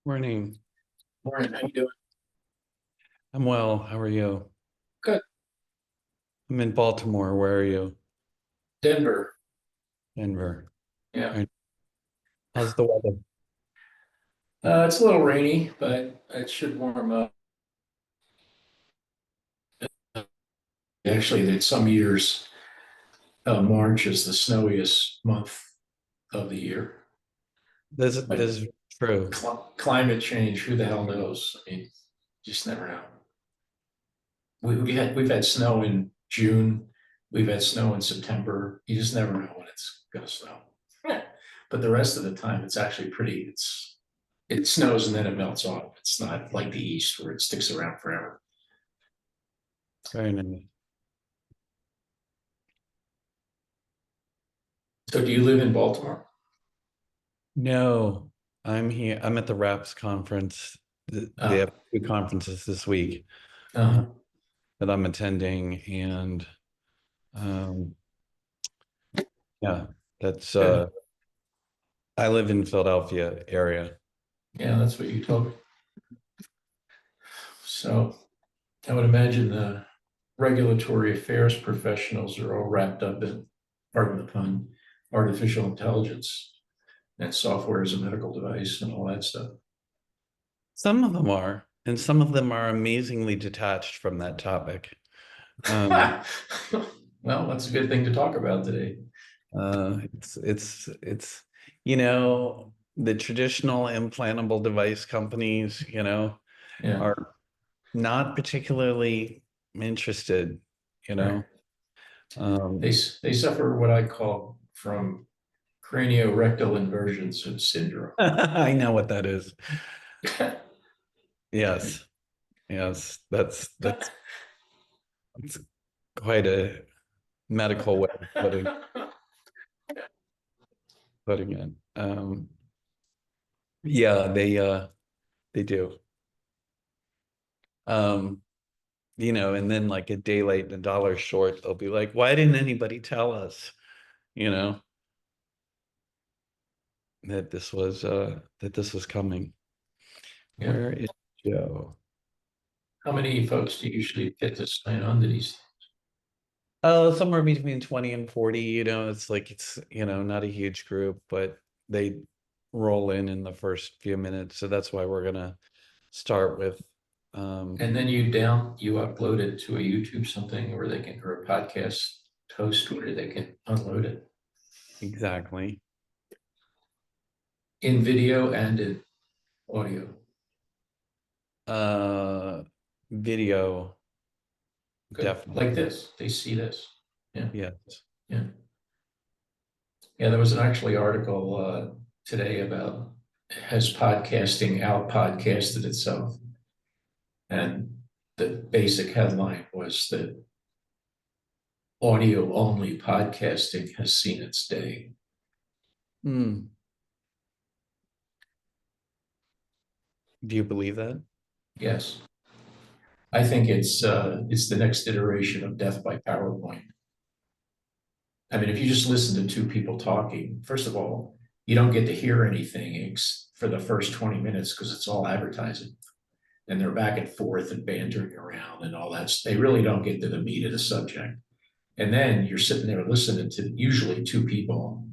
Morning. Morning, how you doing? I'm well. How are you? Good. I'm in Baltimore. Where are you? Denver. Denver. Yeah. All right. How's the weather? It's a little rainy, but it should warm up. Actually, that some years, March is the snowiest month of the year. But This is true. climate change, who the hell knows? I mean, just never know. We've had snow in June. We've had snow in September. You just never know when it's going to snow. But the rest of the time, it's actually pretty. It snows and then it melts off. It's not like the East where it sticks around forever. Very nice. So do you live in Baltimore? No, I'm here. I'm at the RAPS conference. They Uh, have two conferences this week uh, that I'm attending, and um, yeah, that's Good. I live in Philadelphia area. Yeah, that's what you told me. So I would imagine the regulatory affairs professionals are all wrapped up in, pardon the pun, artificial intelligence and software as a medical device and all that stuff. Some of them are, and some of them are amazingly detached from that topic. Um, Well, that's a good thing to talk about today. it's the traditional implantable device companies, Yeah, are not particularly interested, you right. know. Um, They suffer what I call from craniorectal inversion syndrome. I know what that is. Yes, yes, that's quite a medical way of putting it. Yeah, they do. Um, and then like a day late and a dollar short, they'll be like, why didn't anybody tell us, you know, that this was coming? Yeah. Where is Joe? How many folks do you usually get to sign on to these? Oh, somewhere between 20 and 40, not a huge group, but they roll in the first few minutes. So that's why we're gonna start with um And then you upload it to a YouTube something where they can, or a podcast host where they can unload it exactly in video and in audio. uh video, Good. Like definitely. this. They see this. Yeah. Yes. Yeah. Yeah. There was an actually article today about has podcasting out podcasted itself? And the basic headline was that audio only podcasting has seen its day. Hmm. Do you believe that? Yes. I think it's the next iteration of death by PowerPoint. I mean, if you just listen to two people talking, first of all, you don't get to hear anything for the first 20 minutes because it's all advertising. And they're back and forth and bantering around and all that. They really don't get to the meat of the subject. And then you're sitting there listening to usually two people.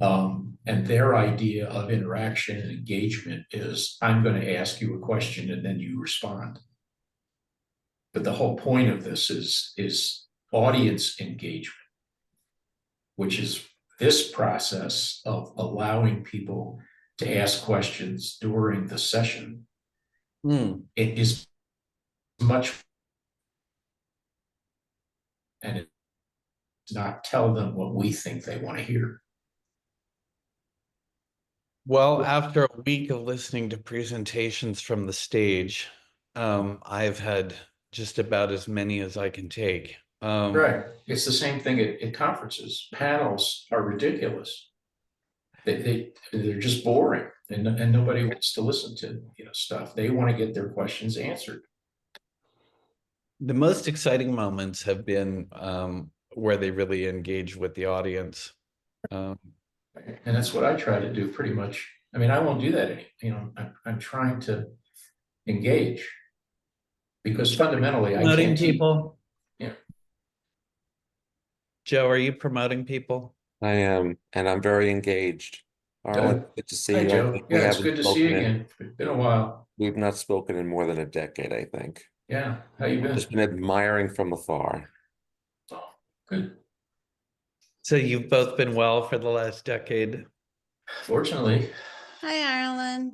And their idea of interaction and engagement is I'm going to ask you a question and then you respond. But the whole point of this is audience engagement, which is this process of allowing people to ask questions during the session. Hmm. It is much, and it's not tell them what we think they want to hear. Well, after a week of listening to presentations from the stage, I've had just about as many as I can take. Right. It's the same thing at conferences. Panels are ridiculous. They're just boring, and nobody wants to listen to stuff. They want to get their questions answered. The most exciting moments have been where they really engage with the audience. Um, And that's what I try to do pretty much I mean, I won't do that anymore. I'm trying to engage because fundamentally I Promoting can't teach. people? Yeah, Joe, are you promoting people? I am, and I'm very engaged. Arlen, good. good to see Hi, you. I think Joe. we Yeah, it's haven't good to see you spoken in, again. It's been a while. we've not spoken in more than a decade, I think. Yeah, how you I've just been? been admiring from afar. Oh, good. So you've both been well for the last decade. Fortunately. Hi, Ireland.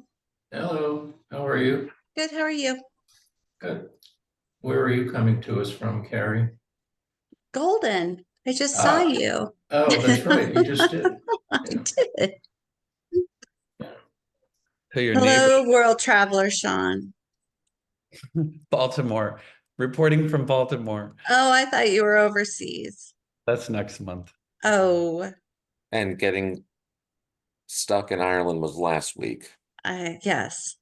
Hello. How are you? Good. How are you? Good. Where are you coming to us from, Carrie? Golden. I just saw Ah, you. oh, that's right. You just did. I Yeah. did. Yeah. So your neighbor, Hello, world traveler Sean. Baltimore, reporting from Baltimore. Oh, I thought you were overseas. That's next month. Oh, And getting stuck in Ireland was last week. yes.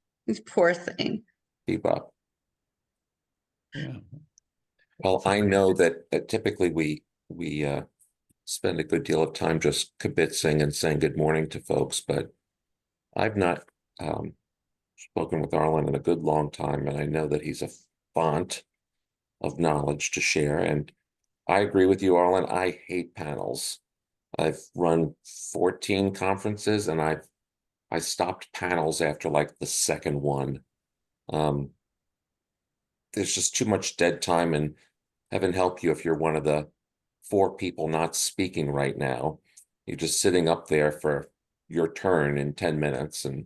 Poor thing. Keep up. Yeah. Well, I know that typically we spend a good deal of time just kibitzing and saying good morning to folks, but I've not spoken with Arlen in a good long time, and I know that he's a font of knowledge to share. And I agree with you, Arlen. I hate panels. I've run 14 conferences and I stopped panels after like the second one. Um, there's just too much dead time, and heaven help you if you're one of the four people not speaking right now. You're just sitting up there for your turn in 10 minutes. And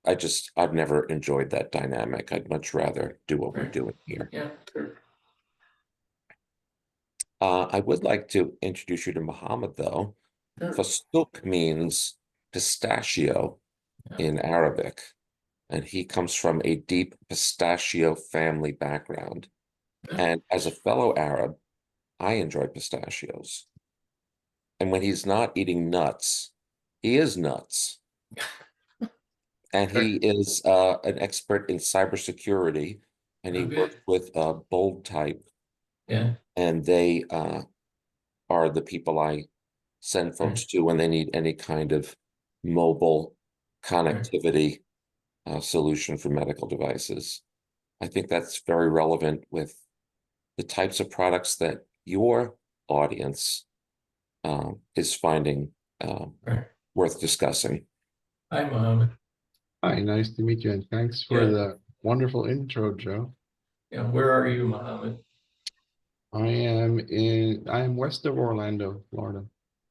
I've never enjoyed that dynamic. I'd much rather do what we're Right. doing here. Yeah. Good. I would like to introduce you to Muhammad, though. Sure. Fastouk means pistachio Yeah. in Arabic, and he comes from a deep pistachio family background. Yeah. And as a fellow Arab, I enjoy pistachios. And when he's not eating nuts, he is nuts. And Right. he is an expert in cybersecurity, and he Oh, good. works with Bold Type, Yeah. and they are the people I send Right. folks to when they need any kind of mobile Right. connectivity solution for medical devices. I think that's very relevant with the types of products that your audience is finding Right. worth discussing. Hi, Mohammed. Hi, nice to meet you, and thanks for Yeah. the wonderful intro, Joe. Yeah. Where are you, Mohammed? I am west of Orlando, Florida.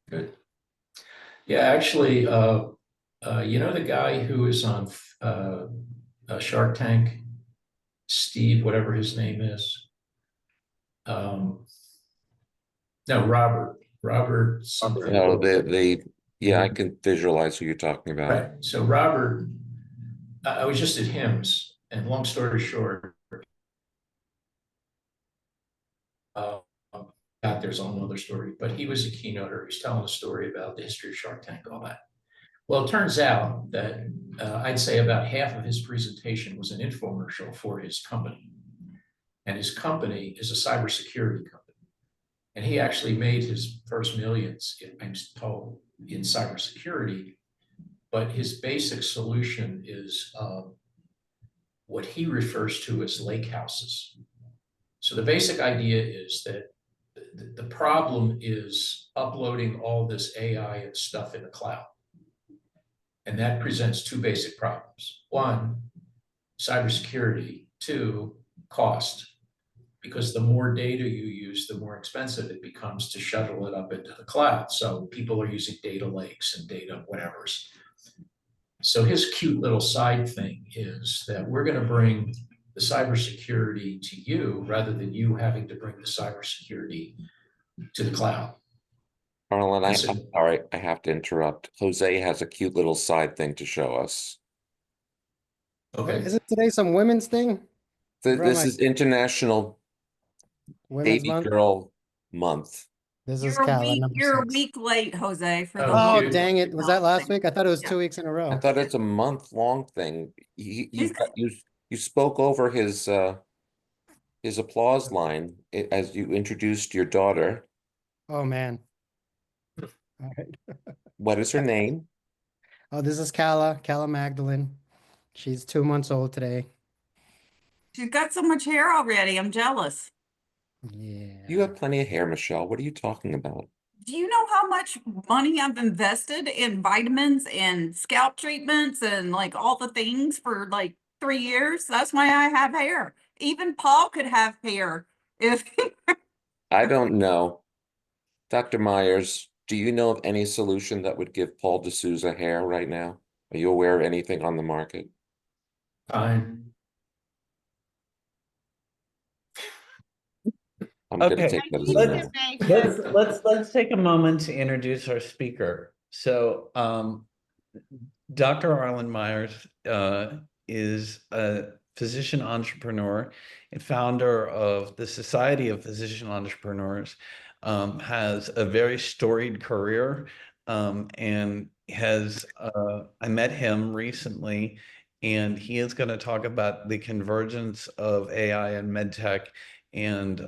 Good. Yeah, actually, you know the guy who is on Shark Tank, Steve, whatever his name is. Um, no, Robert. Robert something. Oh, yeah, I can visualize who you're talking about. Right. So Robert, I was just at HIMSS, and long story short, uh, there's a whole other story, but he was a keynoter. He's telling a story about the history of Shark Tank, all that. Well, it turns out that I'd say about half of his presentation was an infomercial for his company. And his company is a cybersecurity company. And he actually made his first millions, I'm told, in cybersecurity. But his basic solution is what he refers to as lake houses. So the basic idea is that the problem is uploading all this AI and stuff in the cloud. And that presents two basic problems. One, cybersecurity. Two, cost. Because the more data you use, the more expensive it becomes to shuttle it up into the cloud. So people are using data lakes and data whatevers. So his cute little side thing is that we're going to bring the cybersecurity to you rather than you having to bring the cybersecurity to the cloud. Arlen, That's I'm it. sorry, I have to interrupt. Jose has a cute little side thing to show us. Okay. Isn't today some women's thing? From This like is International Women's Baby Month? Girl Month. This is Cal at number You're a 6. week late, Jose, for the Oh, Oh, long. cute. dang it. Was that last thing. week? I thought it was Yeah. 2 weeks in a I row. thought it's a month-long thing. She's You spoke over his applause line as you introduced your daughter. Oh, man. All right. What is her name? Oh, this is Calla Magdalene. She's 2 months old today. She's got so much hair already. I'm jealous. You Yeah. have plenty of hair, Michelle. What are you talking about? Do you know how much money I've invested in vitamins and scalp treatments and like all the things for like 3 years? That's why I have hair. Even Paul could have hair if I don't know. Dr. Myers, do you know of any solution that would give Paul D'Souza hair right now? Are you aware of anything on the market? Fine. I'm gonna Okay, take that as a let's no. let's take a moment to introduce our speaker. So, Dr. Arlen Myers is a physician entrepreneur and founder of the Society of Physician Entrepreneurs. Has a very storied career, and has I met him recently, and he is going to talk about the convergence of AI and medtech and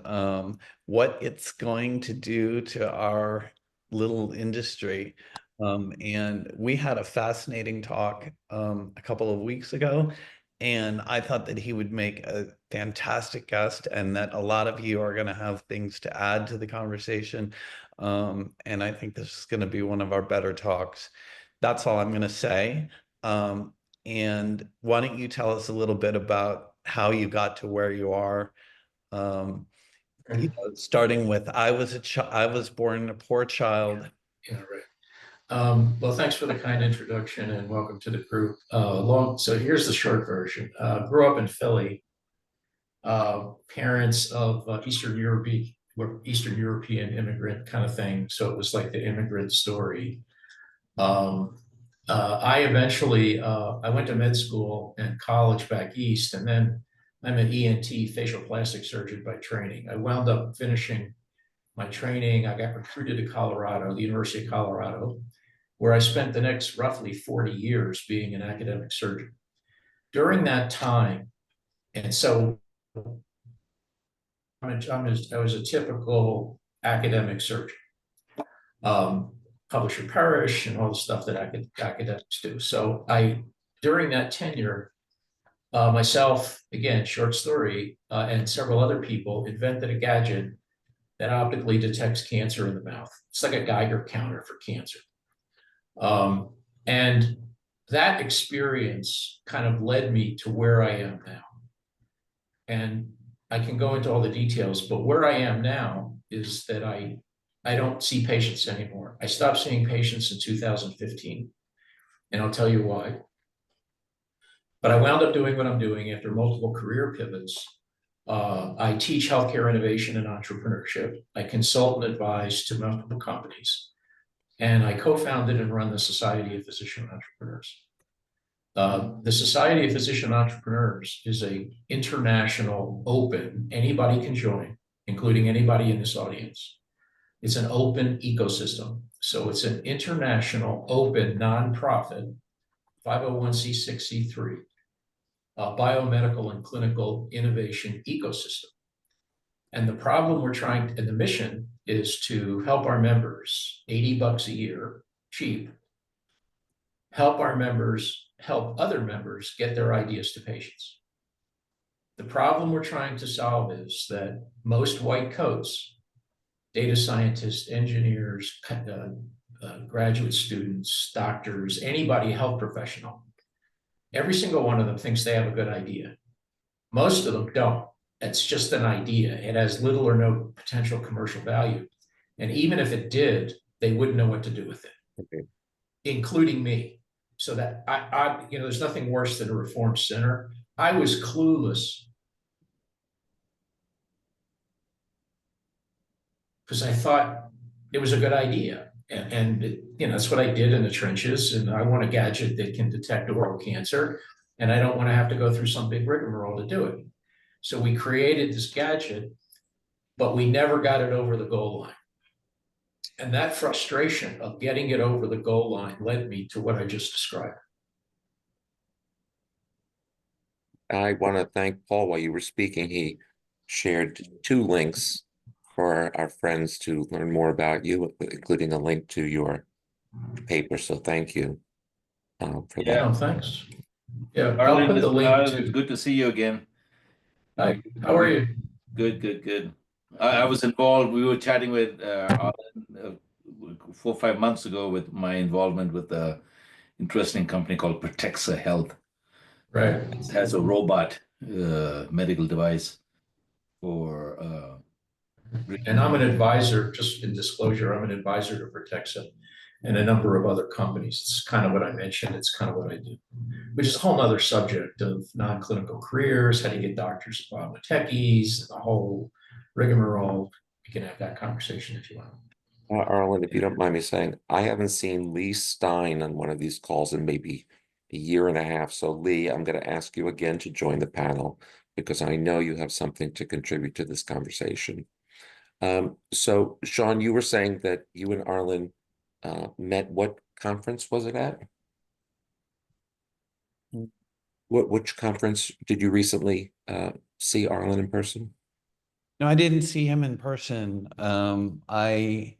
what it's going to do to our little industry. And we had a fascinating talk a couple of weeks ago, and I thought that he would make a fantastic guest and that a lot of you are going to have things to add to the conversation. And I think this is going to be one of our better talks. That's all I'm going to say. And why don't you tell us a little bit about how you got to where you are? Um, Starting with I was born a poor child. Yeah, right. Well, thanks for the kind introduction and welcome to the group. So here's the short version. Grew up in Philly. Parents of Eastern European immigrant kind of thing. So it was like the immigrant story. Um, I went to med school and college back east, and then I'm an ENT facial plastic surgeon by training. I wound up finishing my training. I got recruited to Colorado, the University of Colorado, where I spent the next roughly 40 years being an academic surgeon. During that time, and so I was a typical academic surgeon, um, publish or perish, and all the stuff that academics do. So during that tenure, myself, again, short story, and several other people invented a gadget that optically detects cancer in the mouth. It's like a Geiger counter for cancer. And that experience kind of led me to where I am now. And I can go into all the details, but where I am now is that I don't see patients anymore. I stopped seeing patients in 2015, and I'll tell you why. But I wound up doing what I'm doing after multiple career pivots. I teach healthcare innovation and entrepreneurship. I consult and advise to multiple companies. And I co-founded and run the Society of Physician Entrepreneurs. The Society of Physician Entrepreneurs is an international, open, anybody can join, including anybody in this audience. It's an open ecosystem. So it's an international, open, nonprofit, 501c6c3, biomedical and clinical innovation ecosystem. And the mission is to help our members, $80 a year, cheap, help our members help other members get their ideas to patients. The problem we're trying to solve is that most white coats, data scientists, engineers, graduate students, doctors, anybody, health professional, every single one of them thinks they have a good idea. Most of them don't. It's just an idea. It has little or no potential commercial value. And even if it did, they wouldn't know what to do with it, Okay. including me. So that there's nothing worse than a reformed sinner. I was clueless because I thought it was a good idea. And that's what I did in the trenches. And I want a gadget that can detect oral cancer. And I don't want to have to go through some big rigmarole to do it. So we created this gadget, but we never got it over the goal line. And that frustration of getting it over the goal line led me to what I just described. I want to thank Paul while you were speaking. He shared 2 links for our friends to learn more about you, including a link to your paper. So thank you. for that. Yeah, thanks. Yeah, I'll put the link Arlen, it's to. good to see you again. Hi, how are you? Good, good, good. I was involved. We were chatting with Arlen 4 or 5 months ago with my involvement with a interesting company called Protexa Health. Right. It has a robot medical device for And I'm an advisor, just in disclosure, I'm an advisor to Protexa and a number of other companies. It's kind of what I mentioned. It's kind of what I do, which is a whole other subject of non-clinical careers, how do you get doctors involved with techies, and the whole rigmarole. We can have that conversation if you want. Arlen, if you don't mind me saying, I haven't seen Lee Stein on one of these calls in maybe a year and a half. So Lee, I'm going to ask you again to join the panel because I know you have something to contribute to this conversation. So Sean, you were saying that you and Arlen met. What conference was it at? Which conference did you recently see Arlen in person? No, I didn't see him in person. I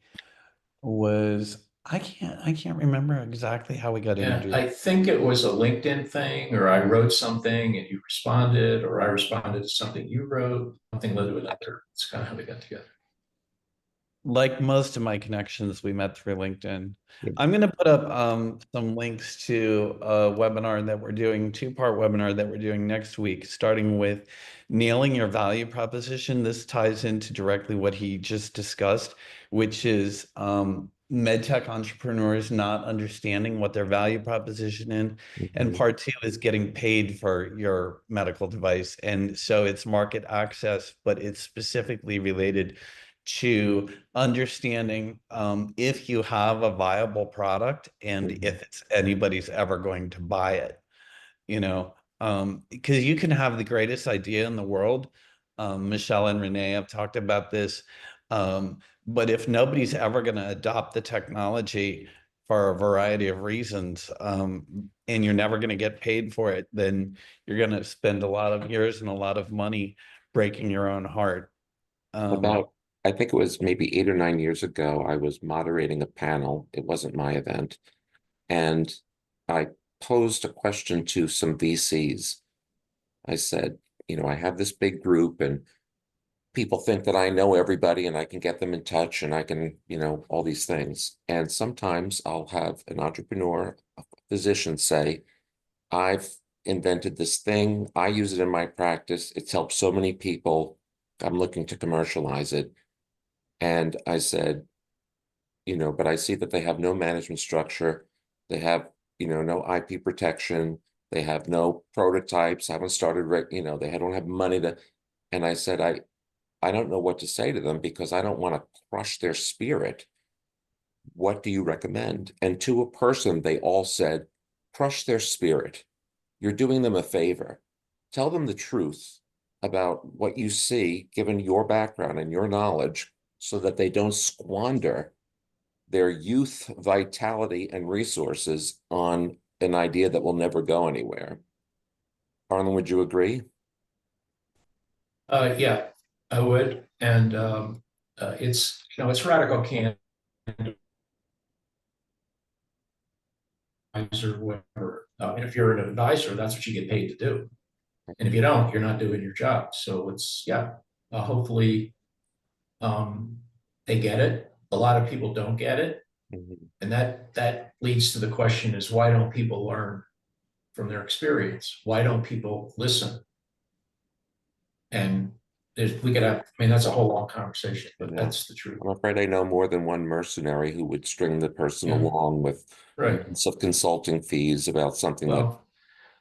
can't remember exactly how we got Yeah, introduced. I think it was a LinkedIn thing, or I wrote something and you responded, or I responded to something you wrote, something led to another. It's kind of how we got together. Like most of my connections, we met through LinkedIn. Yeah. I'm going to put up some links to a webinar that we're doing, two-part webinar that we're doing next week, starting with nailing your value proposition. This ties into directly what he just discussed, which is medtech entrepreneurs not understanding what their value proposition is. And Mhm. part two is getting paid for your medical device. And so it's market access, but it's specifically related to understanding if you have a viable product and if it's anybody's ever going to buy it, you know, because you can have the greatest idea in the world. Michelle and Renee have talked about this, but if nobody's ever going to adopt the technology for a variety of reasons, and you're never going to get paid for it, then you're going to spend a lot of years and a lot of money breaking your own heart. About, I think it was maybe 8 or 9 years ago, I was moderating a panel. It wasn't my event. And I posed a question to some VCs. I said, I have this big group and people think that I know everybody and I can get them in touch and I can, all these things. And sometimes I'll have an entrepreneur, a physician say, I've invented this thing. I use it in my practice. It's helped so many people. I'm looking to commercialize it. And I said, but I see that they have no management structure. They have, no IP protection. They have no prototypes, haven't started, they don't have money to. And I said, I don't know what to say to them because I don't want to crush their spirit. What do you recommend? And to a person, they all said, crush their spirit. You're doing them a favor. Tell them the truth about what you see, given your background and your knowledge, so that they don't squander their youth, vitality, and resources on an idea that will never go anywhere. Arlen, would you agree? Yeah, I would. And it's radical candor, advisor, whatever. And if you're an advisor, that's what you get paid to do. And if you don't, you're not doing your job. So hopefully they get it. A lot of people don't get it. Mm-hmm. And that leads to the question is, why don't people learn from their experience? Why don't people listen? And we could have, that's a whole long conversation, but that's the truth. I'm afraid I know more than one mercenary who would string the person Yeah. along with Right. some consulting fees about something that. Well,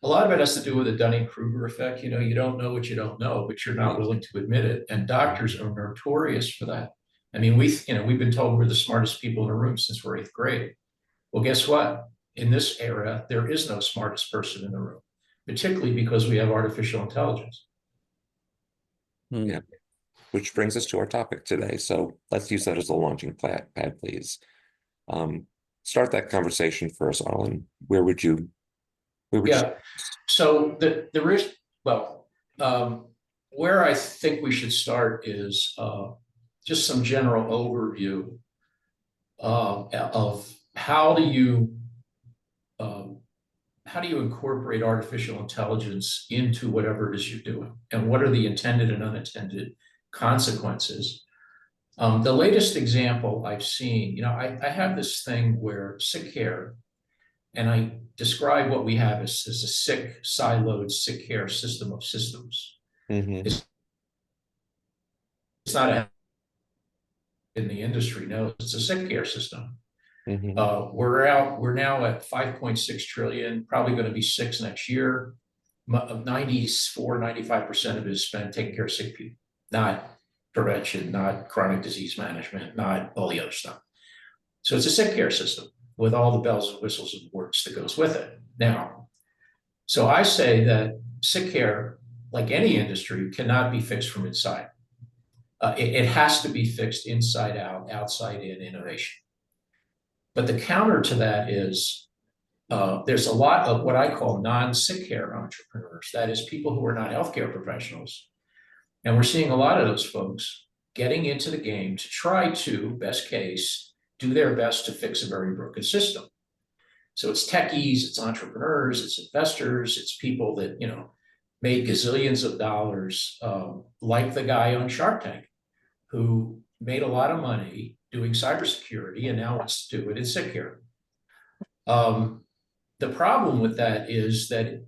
a lot of it has to do with the Dunning-Kruger effect. You don't know what you don't know, but you're not willing to admit it. And doctors are notorious for that. We've been told we're the smartest people in the room since we're 8th grade. Well, guess what? In this era, there is no smartest person in the room, particularly because we have artificial intelligence. Yeah, which brings us to our topic today. So let's use that as a launching pad, please. Start that conversation for us, Arlen. Where would you? So there is, where I think we should start is just some general overview of how do you how do you incorporate artificial intelligence into whatever it is you're doing? And what are the intended and unintended consequences? The latest example I've seen, I have this thing where sick care, and I describe what we have as a siloed sick care system of systems. Mhm. It's not a, in the industry knows it's a sick care system. Mhm. We're now at 5.6 trillion, probably going to be 6 next year. 95% of it is spent taking care of sick people, not prevention, not chronic disease management, not all the other stuff. So it's a sick care system with all the bells and whistles and works that goes with it. Now, so I say that sick care, like any industry, cannot be fixed from inside. It has to be fixed inside out, outside in, innovation. But the counter to that is there's a lot of what I call non-sick care entrepreneurs. That is, people who are not healthcare professionals. And we're seeing a lot of those folks getting into the game to try to, best case, do their best to fix a very broken system. So it's techies, it's entrepreneurs, it's investors, it's people that, made gazillions of dollars, like the guy on Shark Tank, who made a lot of money doing cybersecurity and now wants to do it in sick care. The problem with that is that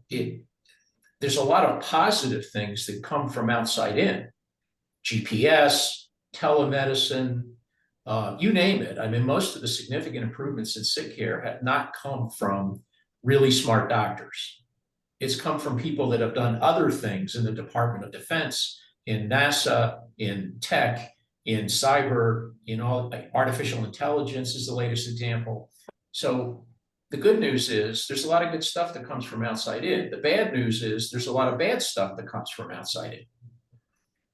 there's a lot of positive things that come from outside in. GPS, telemedicine, you name it. I mean, most of the significant improvements in sick care have not come from really smart doctors. It's come from people that have done other things in the Department of Defense, in NASA, in tech, in cyber, in all, like artificial intelligence is the latest example. So the good news is there's a lot of good stuff that comes from outside in. The bad news is there's a lot of bad stuff that comes from outside in.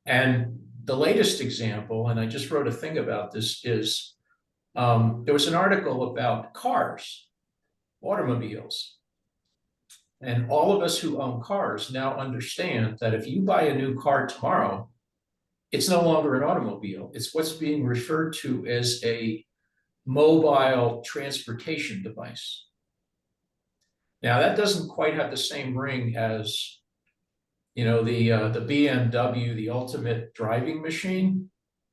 And the latest example, and I just wrote a thing about this, is there was an article about cars, automobiles. And all of us who own cars now understand that if you buy a new car tomorrow, it's no longer an automobile. It's what's being referred to as a mobile transportation device. Now, that doesn't quite have the same ring as, the BMW, the ultimate driving machine,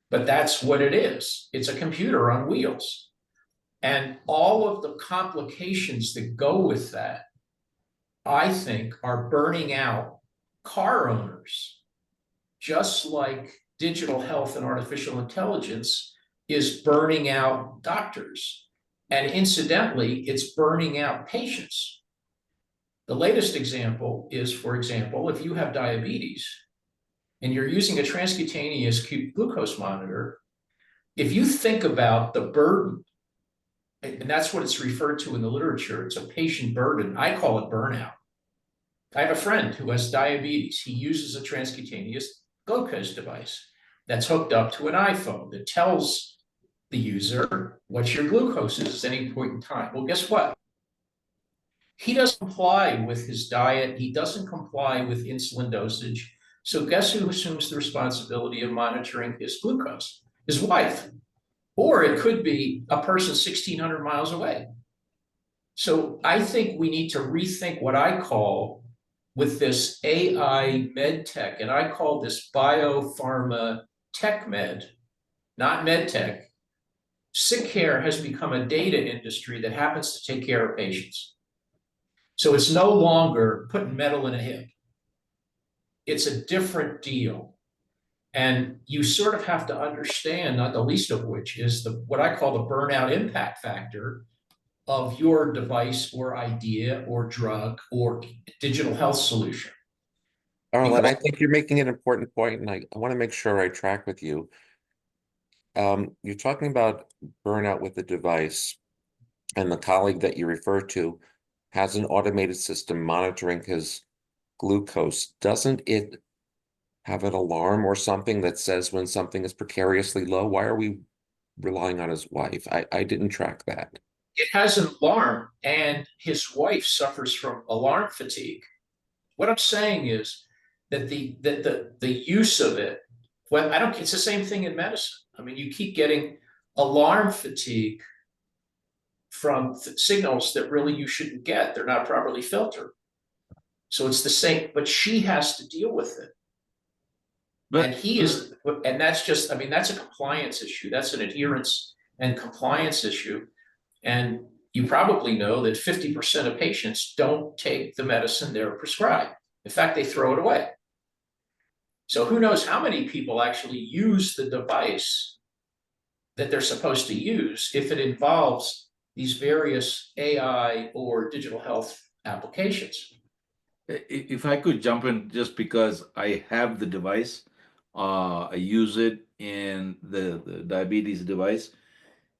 but that's what it is. It's a computer on wheels. And all of the complications that go with that, I think, are burning out car owners, just like digital health and artificial intelligence is burning out doctors. And incidentally, it's burning out patients. The latest example is, for example, if you have diabetes and you're using a transcutaneous glucose monitor, if you think about the burden, and that's what it's referred to in the literature, it's a patient burden. I call it burnout. I have a friend who has diabetes. He uses a transcutaneous glucose device that's hooked up to an iPhone that tells the user what your glucose is at any point in time. Well, guess what? He doesn't comply with his diet. He doesn't comply with insulin dosage. So guess who assumes the responsibility of monitoring his glucose? His wife. Or it could be a person 1,600 miles away. So I think we need to rethink what I call with this AI med tech, and I call this biopharma tech med, not med tech. Sick care has become a data industry that happens to take care of patients. So it's no longer putting metal in a hip. It's a different deal. And you sort of have to understand, not the least of which is what I call the burnout impact factor of your device or idea or drug or digital health solution. Arlen, I think you're making an important point, and I want to make sure I track with you. You're talking about burnout with the device, and the colleague that you refer to has an automated system monitoring his glucose. Doesn't it have an alarm or something that says when something is precariously low? Why are we relying on his wife? I didn't track that. It has an alarm, and his wife suffers from alarm fatigue. What I'm saying is that the use of it, well, it's the same thing in medicine. I mean, you keep getting alarm fatigue from signals that really you shouldn't get. They're not properly filtered. So it's the same, but she has to deal with it. And and that's just, I mean, that's a compliance issue. That's an adherence and compliance issue. And you probably know that 50% of patients don't take the medicine they're prescribed. In fact, they throw it away. So who knows how many people actually use the device that they're supposed to use if it involves these various AI or digital health applications. If I could jump in just because I have the device, I use it in the diabetes device,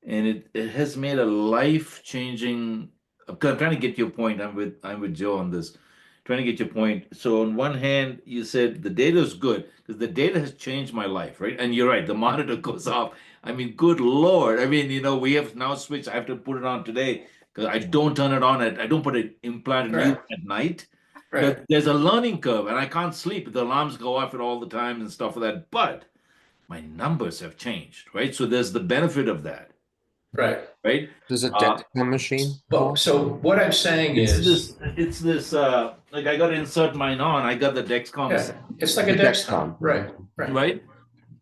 and it has made a life-changing. I'm trying to get your point. I'm with Joe on this. Trying to get your point. So on one hand, you said the data is good because the data has changed my life, right? And you're right. The monitor goes off. I mean, good Lord. I mean, we have now switched. I have to put it on today because I don't turn it on I don't put it implant a new Right. one at night. Right. There's a learning curve, and I can't sleep. The alarms go off at all the time and stuff like that. But my numbers have changed, right? So there's the benefit of that, Right. right? Does a Uh, Dexcom machine, But Paul? so what I'm saying is, it's this like I got to insert mine on. I got the Dexcom, yeah, it's like The a Dexcom. Dexcom. Right. Right. right?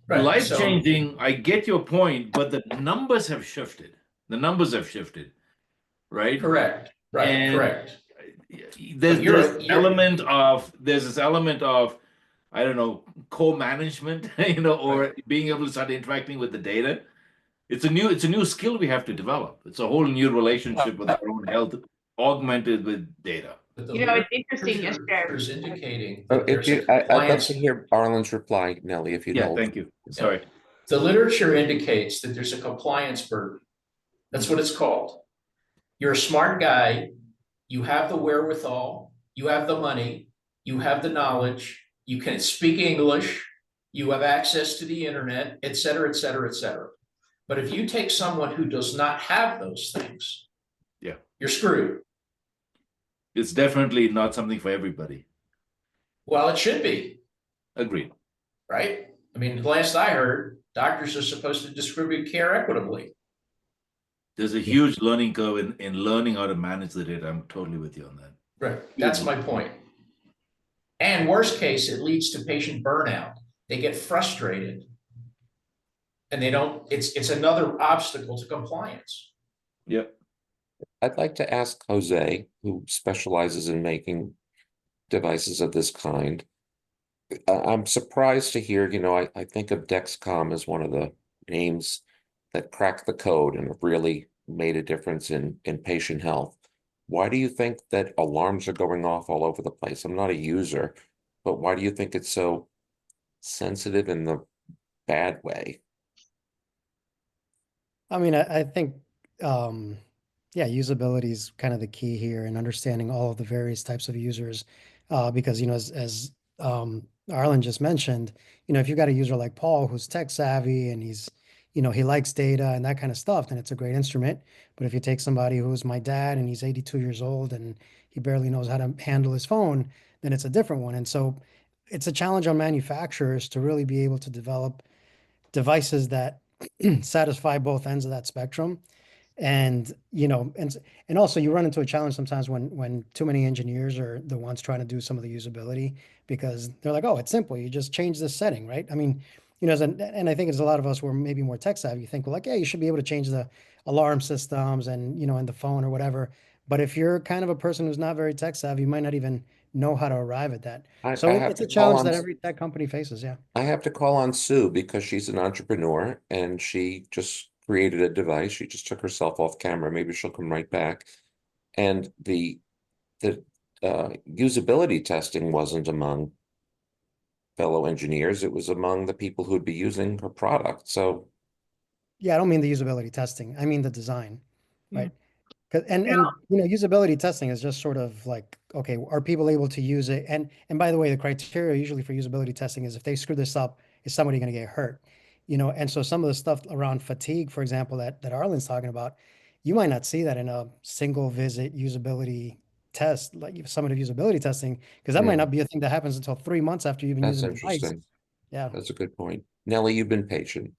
Right. Life So changing. I get your point, but the numbers have shifted. The numbers have shifted, right? correct. Right. And Correct. there's But this element of I don't know co-management, or right. being able to start interacting with the data. It's a new skill we have to develop. It's a whole new relationship with our own health, augmented with data. But the It's interesting literature is indicating Oh, that if there's a you, I'd love to compliance. hear Arlen's reply, Nellie, if you'd Yeah, hold. thank you. Sorry. The literature indicates that there's a compliance burden. That's what it's called. You're a smart guy. You have the wherewithal. You have the money. You have the knowledge. You can speak English. You have access to the internet, et cetera, et cetera, et cetera. But if you take someone who does not have those things, Yeah. you're screwed. It's definitely not something for everybody. Well, it should be, Agreed. right? I mean, the last I heard, doctors are supposed to distribute care equitably. There's a huge learning curve in learning how to manage the data. I'm totally with you on that. Right. That's my point. And worst case, it leads to patient burnout. They get frustrated and it's another obstacle to compliance. Yep. I'd like to ask Jose, who specializes in making devices of this kind. I'm surprised to hear, I think of Dexcom as one of the names that cracked the code and have really made a difference in patient health. Why do you think that alarms are going off all over the place? I'm not a user, but why do you think it's so sensitive in the bad way? I mean, I think, yeah, usability is kind of the key here and understanding all of the various types of users. Because, as Arlen just mentioned, if you got a user like Paul who's tech savvy and he likes data and that kind of stuff, then it's a great instrument. But if you take somebody who's my dad and he's 82 years old and he barely knows how to handle his phone, then it's a different one. And so it's a challenge on manufacturers to really be able to develop devices that satisfy both ends of that spectrum. And and also you run into a challenge sometimes when too many engineers are the ones trying to do some of the usability, because they're like, oh, it's simple, you just change this setting, right? I mean, and I think it's a lot of us who are maybe more tech savvy think, well, like, yeah, you should be able to change the alarm systems and and the phone or whatever. But if you're kind of a person who's not very tech savvy, you might not even know how to arrive at that. I So have it's to a call challenge on that every tech company faces. Yeah. I have to call on Sue because she's an entrepreneur and she just created a device. She just took herself off camera. Maybe she'll come right back. And the usability testing wasn't among fellow engineers. It was among the people who'd be using her product. So Yeah, I don't mean the usability testing. I mean the design, Yeah. right? And usability testing is just sort of like, okay, are people able to use it? And by the way, the criteria usually for usability testing is if they screw this up, is somebody going to get hurt? And so some of the stuff around fatigue, for example, that Arlen's talking about, you might not see that in a single visit usability test, like summative usability testing, because that might yeah, not be a thing that happens until 3 months after you've been that's using the device. interesting. Yeah. That's a good point. Nellie, you've been patient.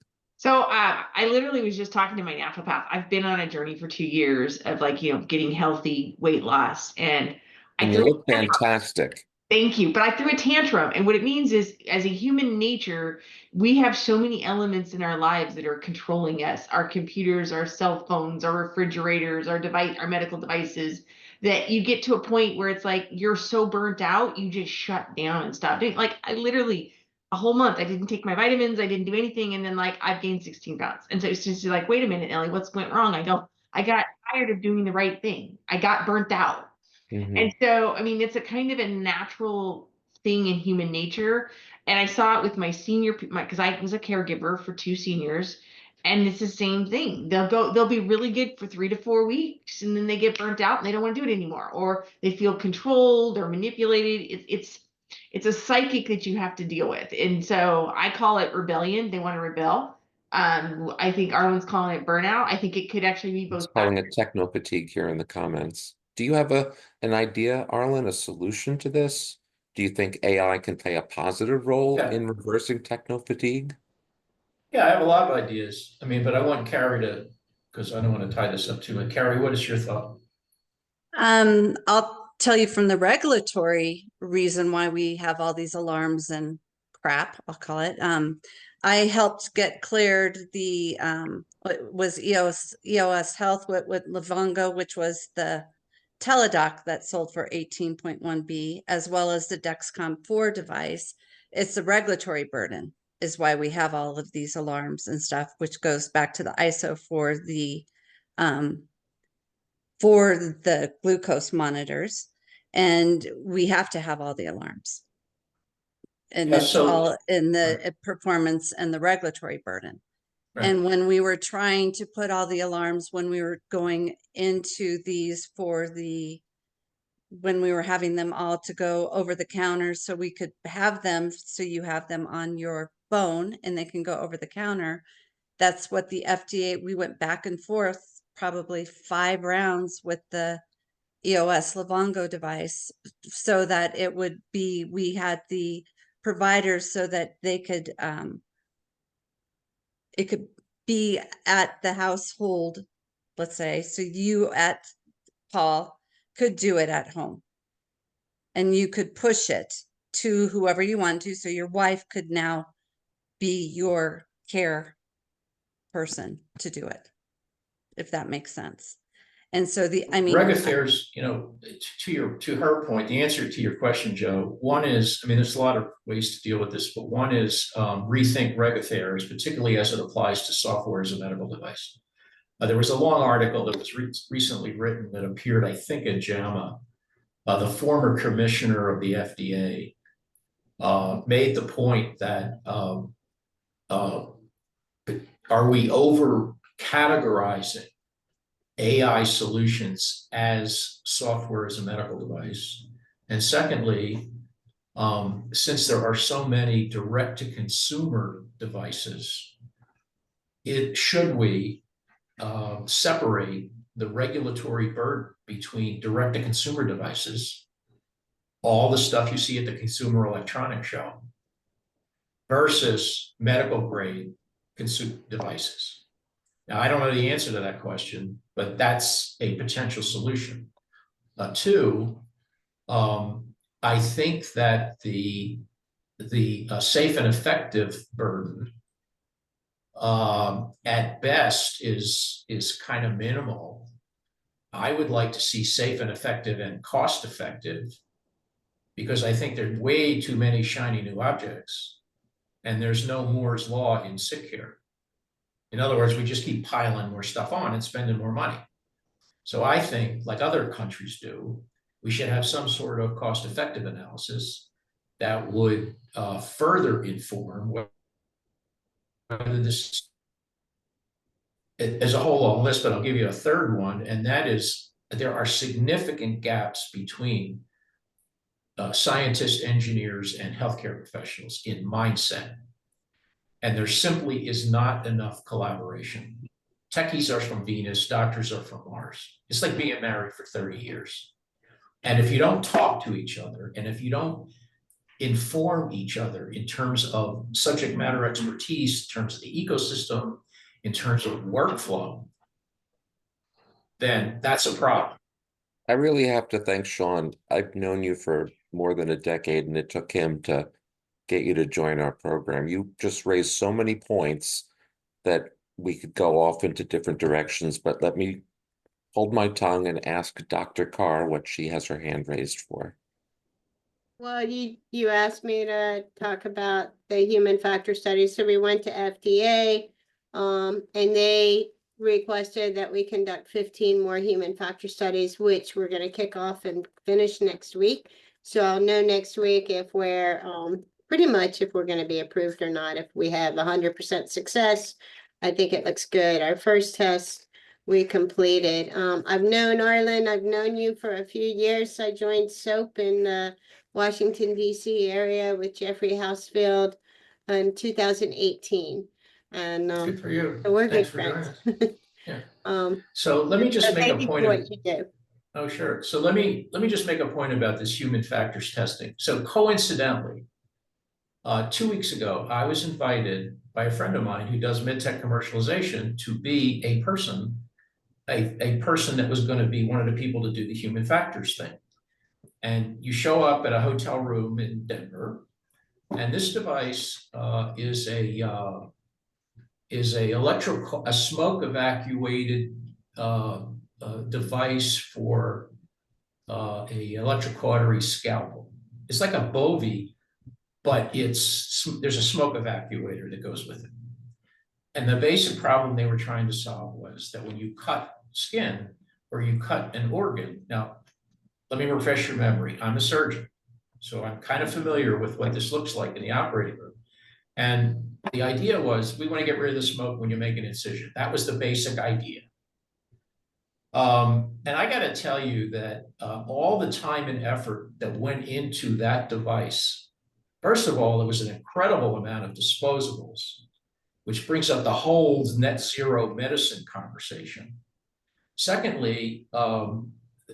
So I literally was just talking to my naturopath. I've been on a journey for 2 years of like, getting healthy weight loss. And I And threw you a look fantastic. Thank you. But I threw a tantrum. And what it means is, as a human nature, we have so many elements in our lives that are controlling us, our computers, our cell phones, our refrigerators, our medical devices, that you get to a point where it's like you're so burnt out, you just shut down and stop doing. Like I literally a whole month, I didn't take my vitamins, I didn't do anything, and then like I've gained 16 pounds. And so it's just like, wait a minute, Ellie, what's went wrong? I got tired of doing the right thing. I got burnt out. Mhm. And so, I mean, it's a kind of a natural thing in human nature. And I saw it with my senior, because I was a caregiver for two seniors, and it's the same thing. They'll be really good for 3 to 4 weeks, and then they get burnt out and they don't want to do it anymore, or they feel controlled or manipulated. It's a psychic that you have to deal with. And so I call it rebellion. They want to rebel. I think Arlen's calling it burnout. I think it could actually be It's both. calling it techno fatigue here in the comments. Do you have an idea, Arlen, a solution to this? Do you think AI can play a positive role Yeah. in reversing techno fatigue? Yeah, I have a lot of ideas. I mean, but I want Carrie to, because I don't want to tie this up too much. Carrie, what is your thought? I'll tell you from the regulatory reason why we have all these alarms and crap, I'll call it. I helped get cleared the what was EOS Health with Livongo, which was the Teladoc that sold for 18.1B, as well as the Dexcom 4 device. It's the regulatory burden is why we have all of these alarms and stuff, which goes back to the ISO for the glucose monitors, and we have to have all the alarms. And Yeah, it's so all in the performance and the regulatory burden. right. And when we were trying to put all the alarms, when we were going into these when we were having them all to go over the counter, so we could have them, so you have them on your phone and they can go over the counter. That's what the FDA, we went back and forth probably 5 rounds with the EOS Livongo device so that it would be, we had the providers so that they could, it could be at the household, let's say, so you at Paul could do it at home. And you could push it to whoever you want to. So your wife could now be your care person to do it, if that makes sense. And so Reg affairs, to her point, the answer to your question, Joe, one is, I mean, there's a lot of ways to deal with this, but one is rethink reg affairs, particularly as it applies to software as a medical device. There was a long article that was recently written that appeared, I think, at JAMA. The former commissioner of the FDA made the point that are we over categorizing AI solutions as software as a medical device? And secondly, since there are so many direct-to-consumer devices, should we separate the regulatory burden between direct-to-consumer devices, all the stuff you see at the Consumer Electronics Show, versus medical-grade consumer devices? Now, I don't know the answer to that question, but that's a potential solution. Two, I think that the safe and effective burden at best is kind of minimal. I would like to see safe and effective and cost effective, because I think there's way too many shiny new objects, and there's no Moore's law in sick care. In other words, we just keep piling more stuff on and spending more money. So I think, like other countries do, we should have some sort of cost-effective analysis that would further inform whether this as a whole long list, but I'll give you a third one, and that is there are significant gaps between scientists, engineers, and healthcare professionals in mindset. And there simply is not enough collaboration. Techies are from Venus, doctors are from Mars. It's like being married for 30 years. And if you don't talk to each other, and if inform each other in terms of subject matter expertise, in terms of the ecosystem, in terms of workflow, then that's a problem. I really have to thank Sean. I've known you for more than a decade, and it took him to get you to join our program. You just raised so many points that we could go off into different directions, but let me hold my tongue and ask Dr. Carr what she has her hand raised for. Well, you asked me to talk about the human factor studies, so we went to FDA, and they requested that we conduct 15 more human factor studies, which we're gonna kick off and finish next week. So I'll know next week if we're, pretty much if we're gonna be approved or not. If we have 100% success, I think it looks good. Our first test we completed. I've known Arlen, I've known you for a few years. I joined SOAP in, Washington, D.C. area with Jeffrey Housefield in 2018. And Good for you. so we're Thanks good for joining friends. us. Yeah. So let me just so make thank a you point for of, what you do. oh, sure. So let me just make a point about this human factors testing. So coincidentally, 2 weeks ago, I was invited by a friend of mine who does medtech commercialization to be a person that was going to be one of the people to do the human factors thing. And you show up at a hotel room in Denver, and this device is a smoke evacuated device for a electrocautery scalpel. It's like a Bovie, but there's a smoke evacuator that goes with it. And the basic problem they were trying to solve was that when you cut skin or you cut an organ, now let me refresh your memory. I'm a surgeon, so I'm kind of familiar with what this looks like in the operating room. And the idea was we want to get rid of the smoke when you make an incision. That was the basic idea. And I got to tell you that all the time and effort that went into that device, first of all, there was an incredible amount of disposables, which brings up the whole net zero medicine conversation. Secondly,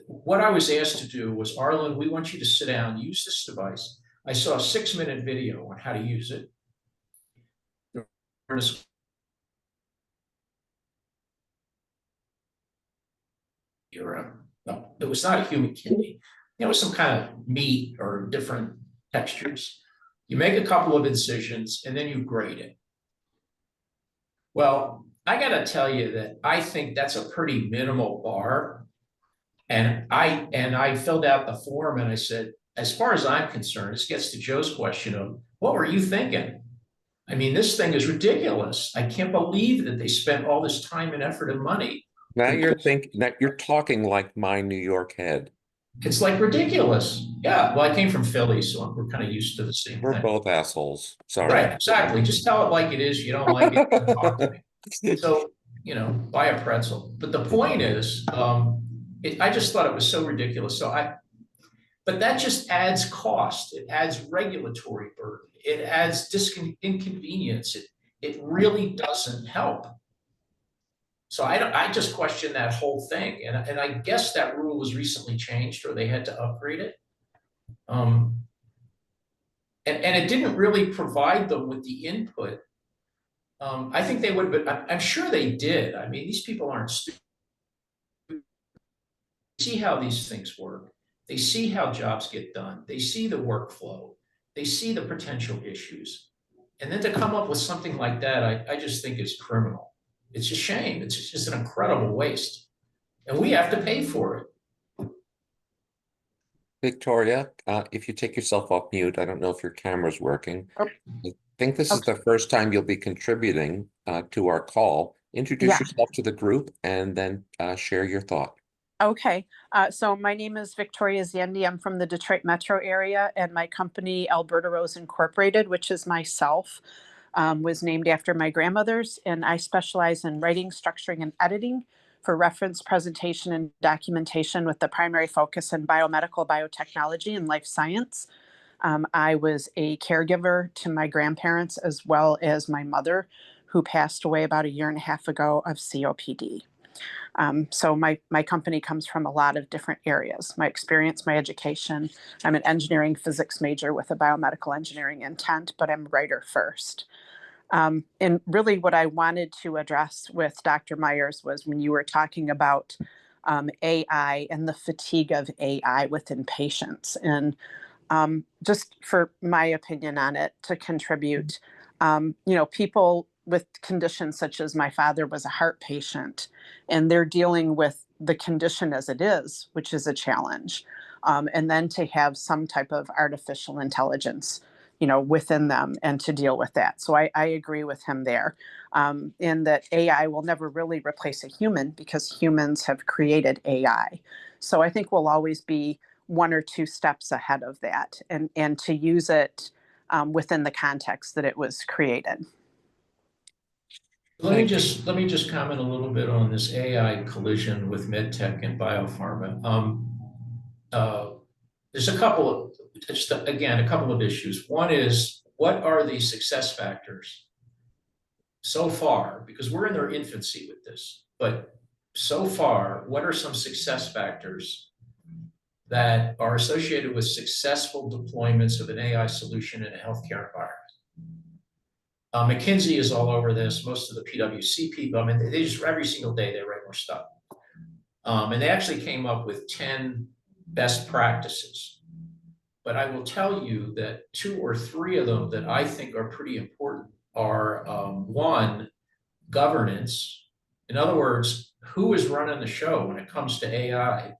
what I was asked to do was, Arlen, we want you to sit down, use this device. I saw a 6-minute video on how to use it. No, it was not a human kidney. It was some kind of meat or different textures. You make a couple of incisions and then you grate it. Well, I got to tell you that I think that's a pretty minimal bar. And I filled out the form and I said, as far as I'm concerned, this gets to Joe's question of what were you thinking? I mean, this thing is ridiculous. I can't believe that they spent all this time and effort and money. Now you're talking like my New York head. It's like ridiculous. Yeah. Well, I came from Philly, so we're kind of used to the same We're thing. both assholes. Sorry. Right, exactly. Just tell it like it is. You don't like it, don't talk to me. So, buy a pretzel. But the point is, I just thought it was so ridiculous. But that just adds cost. It adds regulatory burden. It adds inconvenience. It really doesn't help. So I just question that whole thing. And I guess that rule was recently changed or they had to upgrade it. And it didn't really provide them with the input. I think they would, but I'm sure they did. I mean, these people aren't stupid. They see how these things work. They see how jobs get done. They see the workflow. They see the potential issues. And then to come up with something like that, I just think is criminal. It's a shame. It's just an incredible waste. And we have to pay for it. Victoria, if you take yourself off mute, I don't know if your camera's working. Oh. I think this is the first time you'll be contributing to our call. Introduce Yeah. yourself to the group and then share your thought. Okay, so my name is Victoria Zandi. I'm from the Detroit metro area, and my company, Alberta Rose Incorporated, which is myself, was named after my grandmother's, and I specialize in writing, structuring, and editing for reference, presentation, and documentation with the primary focus in biomedical, biotechnology, and life science. I was a caregiver to my grandparents as well as my mother, who passed away about 1.5 years ago of COPD. So my company comes from a lot of different areas. My experience, my education. I'm an engineering physics major with a biomedical engineering intent, but I'm writer first. And really what I wanted to address with Dr. Myers was when you were talking about AI and the fatigue of AI within patients. And just for my opinion on it to contribute, people with conditions such as my father was a heart patient, and they're dealing with the condition as it is, which is a challenge. And then to have some type of artificial intelligence, within them and to deal with that. So I agree with him there, in that AI will never really replace a human because humans have created AI. So I think we'll always be one or two steps ahead of that, and to use it within the context that it was created. Let me just comment a little bit on this AI collision with medtech and biopharma. There's a couple of issues. One is, what are the success factors so far? Because we're in their infancy with this, but so far, what are some success factors that are associated with successful deployments of an AI solution in a healthcare environment? McKinsey is all over this. Most of the PwC people, they just every single day they write more stuff. And they actually came up with 10 best practices. But I will tell you that 2 or 3 of them that I think are pretty important are, one, governance. In other words, who is running the show when it comes to AI?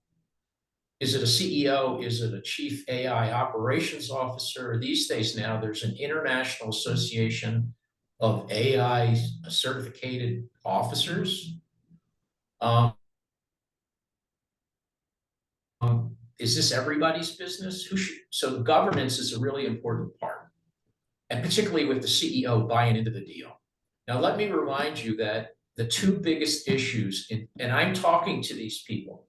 Is it a CEO? Is it a chief AI operations officer? These days now, there's an international association of AI certificated officers. Is this everybody's business? So governance is a really important part, and particularly with the CEO buying into the deal. Now, let me remind you that the 2 biggest issues, and I'm talking to these people.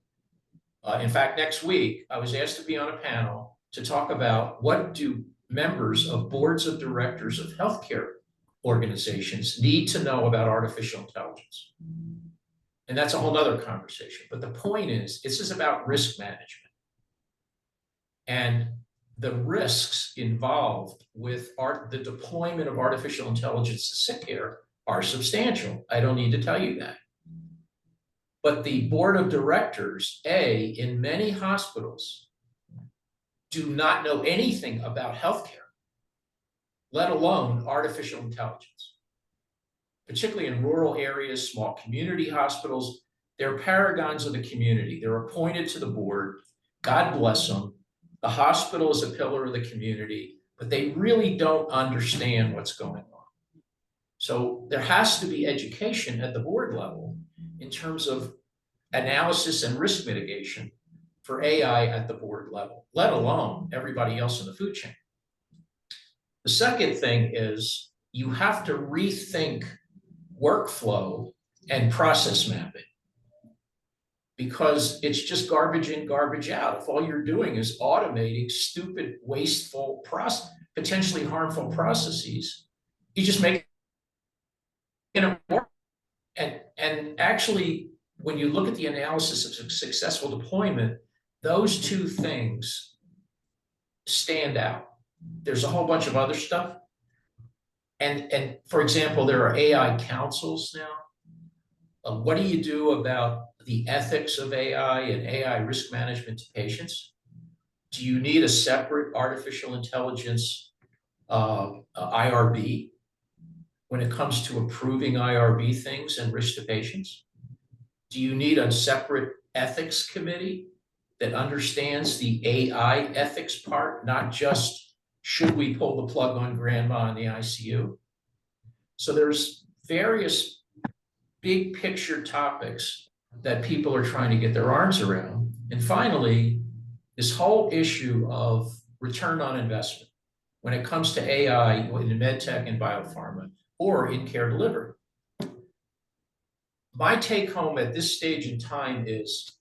In fact, next week, I was asked to be on a panel to talk about what do members of boards of directors of healthcare organizations need to know about artificial intelligence. And that's a whole other conversation. But the point is, this is about risk management. And the risks involved with the deployment of artificial intelligence to sick care are substantial. I don't need to tell you that. But the board of directors, in many hospitals, do not know anything about healthcare, let alone artificial intelligence. Particularly in rural areas, small community hospitals, they're paragons of the community. They're appointed to the board. God bless them. The hospital is a pillar of the community, but they really don't understand what's going on. So there has to be education at the board level in terms of analysis and risk mitigation for AI at the board level, let alone everybody else in the food chain. The second thing is you have to rethink workflow and process mapping, because it's just garbage in, garbage out. If all you're doing is automating stupid, wasteful, potentially harmful processes, you just make it work. And actually, when you look at the analysis of successful deployment, those 2 things stand out. There's a whole bunch of other stuff. And for example, there are AI councils now. What do you do about the ethics of AI and AI risk management to patients? Do you need a separate artificial intelligence IRB when it comes to approving IRB things and risk to patients? Do you need a separate ethics committee that understands the AI ethics part, not just should we pull the plug on grandma in the ICU? So there's various big picture topics that people are trying to get their arms around. And finally, this whole issue of return on investment when it comes to AI in medtech and biopharma or in care delivery. My take home at this stage in time is,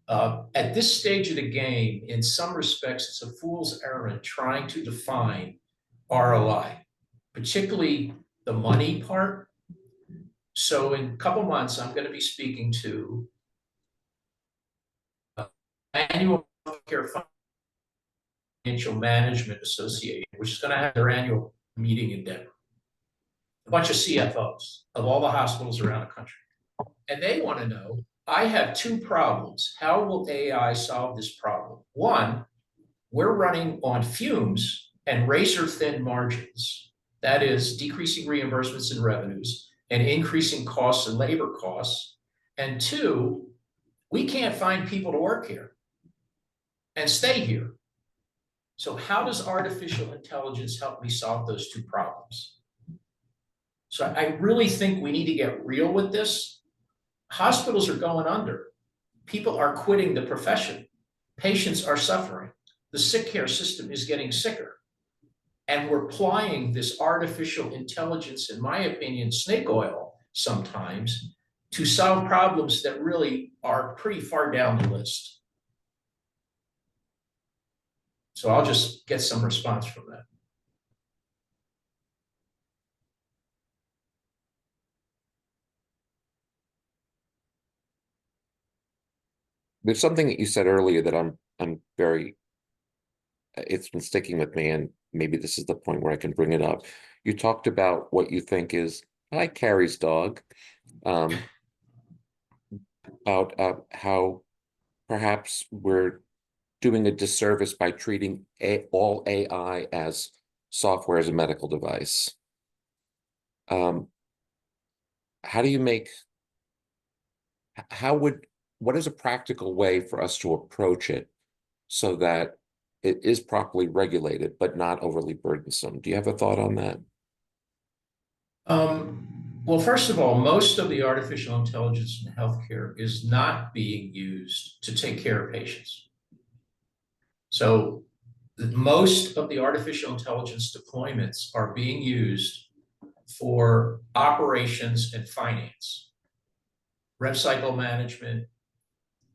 at this stage of the game, in some respects, it's a fool's errand trying to define ROI, particularly the money part. So in a couple months, I'm going to be speaking to annual healthcare financial management association, which is going to have their annual meeting in Denver. A bunch of CFOs of all the hospitals around the country. And they want to know, I have two problems. How will AI solve this problem? One, we're running on fumes and razor thin margins. That is decreasing reimbursements and revenues and increasing costs and labor costs. And two, we can't find people to work here and stay here. So how does artificial intelligence help me solve those two problems? So I really think we need to get real with this. Hospitals are going under. People are quitting the profession. Patients are suffering. The sick care system is getting sicker. And we're applying this artificial intelligence, in my opinion, snake oil sometimes, to solve problems that really are pretty far down the list. So I'll just get some response from that. There's something that you said earlier that I'm very, it's been sticking with me, and maybe this is the point where I can bring it up. You talked about what you think is, hi, Carrie's dog, about how perhaps we're doing a disservice by treating all AI as software as a medical device. How do you make, what is a practical way for us to approach it so that it is properly regulated, but not overly burdensome? Do you have a thought on that? Well, first of all, most of the artificial intelligence in healthcare is not being used to take care of patients. So most of the artificial intelligence deployments are being used for operations and finance, rev cycle management,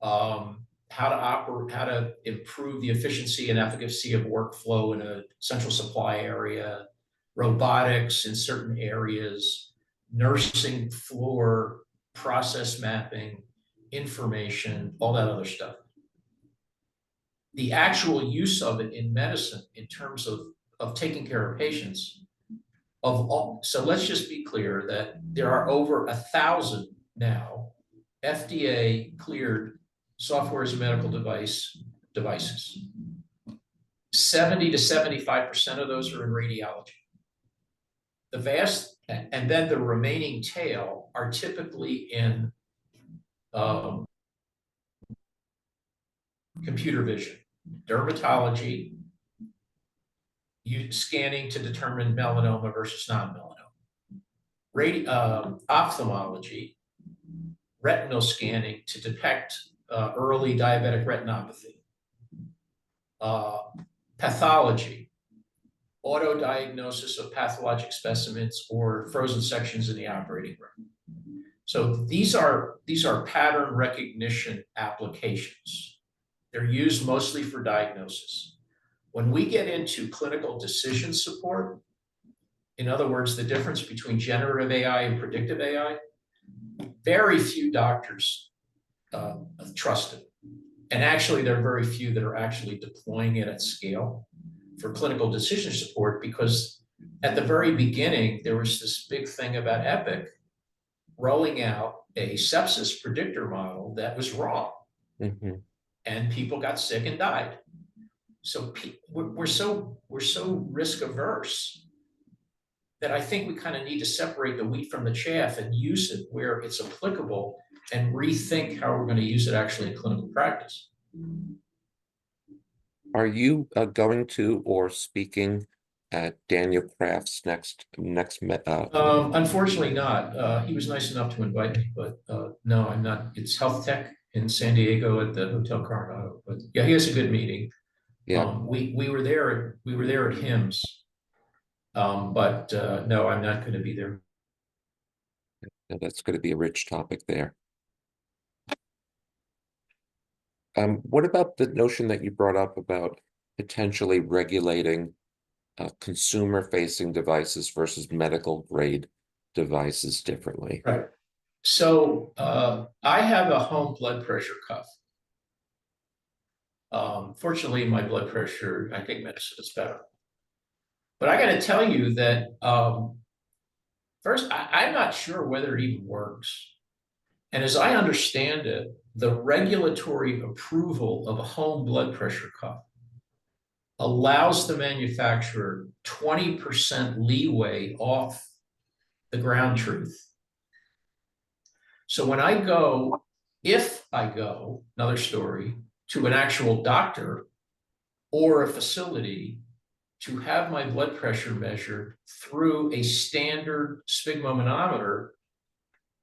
how to improve the efficiency and efficacy of workflow in a central supply area, robotics in certain areas, nursing floor process mapping, information, all that other stuff. The actual use of it in medicine in terms of taking care of patients, so let's just be clear that there are over 1,000 now FDA cleared software as a medical devices. 70 to 75% of those are in radiology. And then the remaining tail are typically in computer vision, dermatology, scanning to determine melanoma versus non-melanoma, ophthalmology, retinal scanning to detect early diabetic retinopathy, pathology, auto diagnosis of pathologic specimens or frozen sections in the operating room. So these are pattern recognition applications. They're used mostly for diagnosis. When we get into clinical decision support, in other words, the difference between generative AI and predictive AI, very few doctors trust it. And actually, there are very few that are actually deploying it at scale for clinical decision support, because at the very beginning, there was this big thing about Epic rolling out a sepsis predictor model that was wrong. Mm-hmm. And people got sick and died. So we're so risk averse that I think we kind of need to separate the wheat from the chaff and use it where it's applicable and rethink how we're going to use it actually in clinical practice. Are you going to or speaking at Daniel Kraft's next? Unfortunately not. He was nice enough to invite me, but no, I'm not. It's Health Tech in San Diego at the Hotel Coronado. But yeah, he has a good meeting. Yeah, we were there. We were there at HIMSS. But no, I'm not going to be there. That's going to be a rich topic there. What about the notion that you brought up about potentially regulating consumer-facing devices versus medical-grade devices differently. Right. So I have a home blood pressure cuff. Fortunately, my blood pressure, I take medicine, it's better. But I got to tell you that first, I'm not sure whether it even works. And as I understand it, the regulatory approval of a home blood pressure cuff allows the manufacturer 20% leeway off the ground truth. So when I go, if I go, another story, to an actual doctor or a facility to have my blood pressure measured through a standard sphygmomanometer,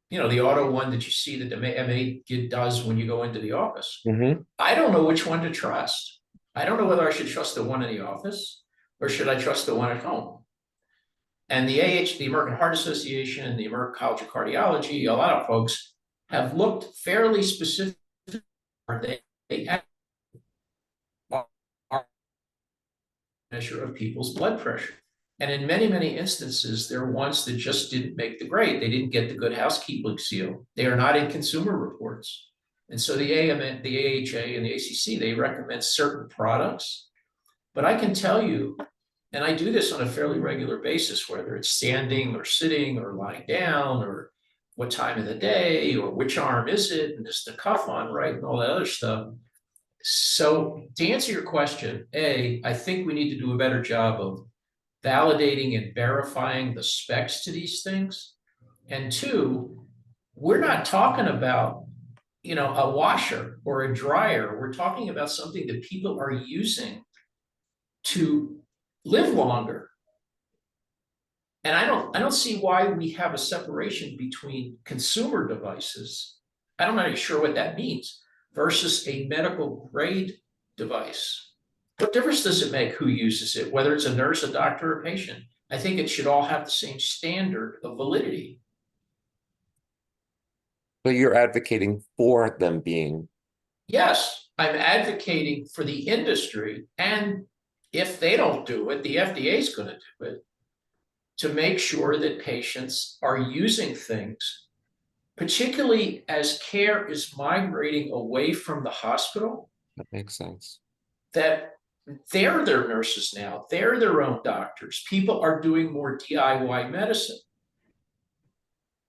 you know, the auto one that you see that the MA does when you go into the office. Mm-hmm. I don't know which one to trust. I don't know whether I should trust the one in the office or should I trust the one at home. And the the American Heart Association, the American College of Cardiology, a lot of folks have looked fairly specific. They are measure of people's blood pressure. And in many, many instances, there are ones that just didn't make the grade. They didn't get the good housekeeping seal. They are not in consumer reports. And so the AMN, the AHA, and the ACC, they recommend certain products. But I can tell you, and I do this on a fairly regular basis, whether it's standing or sitting or lying down or what time of the day or which arm is it and is the cuff on right and all that other stuff. So to answer your question, I think we need to do a better job of validating and verifying the specs to these things. And two, we're not talking about, you know, a washer or a dryer. We're talking about something that people are using to live longer. And I don't see why we have a separation between consumer devices. I'm not even sure what that means versus a medical grade device. What difference does it make who uses it, whether it's a nurse, a doctor, or a patient? I think it should all have the same standard of validity. But you're advocating for them being. Yes, I'm advocating for the industry, and if they don't do it, the FDA is going to do it, to make sure that patients are using things, particularly as care is migrating away from the hospital. That makes sense. That they're their nurses now, they're their own doctors. People are doing more DIY medicine.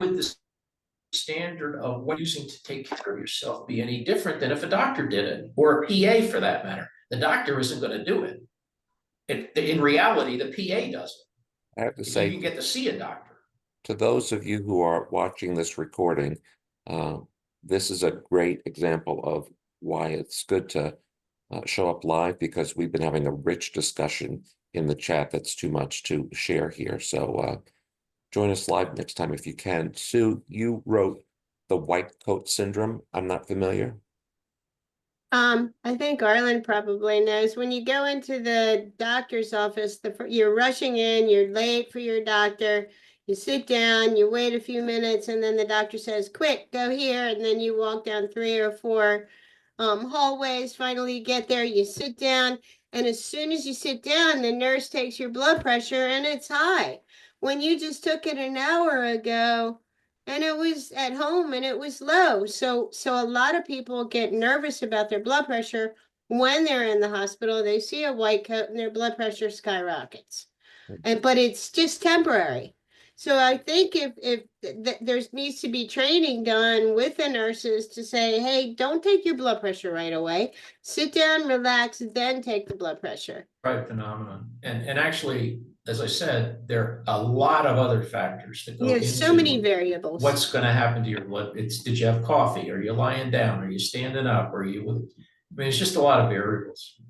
Would the standard of what you're using to take care of yourself be any different than if a doctor did it, or a PA for that matter? The doctor isn't going to do it. In reality, the PA does it. I have to You say, can get to see a doctor. to those of you who are watching this recording, this is a great example of why it's good to show up live, because we've been having a rich discussion in the chat that's too much to share here. So join us live next time if you can. Sue, you wrote The White Coat Syndrome. I'm not familiar. I think Arlen probably knows. When you go into the doctor's office, you're rushing in, you're late for your doctor, you sit down, you wait a few minutes, and then the doctor says, quick, go here, and then you walk down 3 or 4 hallways. Finally, you get there, you sit down, and as soon as you sit down, the nurse takes your blood pressure, and it's high. When you just took it an hour ago, and it was at home and it was low. So a lot of people get nervous about their blood pressure when they're in the hospital. They see a white coat and their blood pressure skyrockets. But it's just temporary. So I think if there needs to be training done with the nurses to say, hey, don't take your blood pressure right away. Sit down, relax, then take the blood pressure. Right phenomenon. And actually, as I said, there are a lot of other factors that go There's so many variables. what's going to happen to your blood. Did you have coffee? Are you lying down? Are you standing up? I mean, it's just a lot of variables.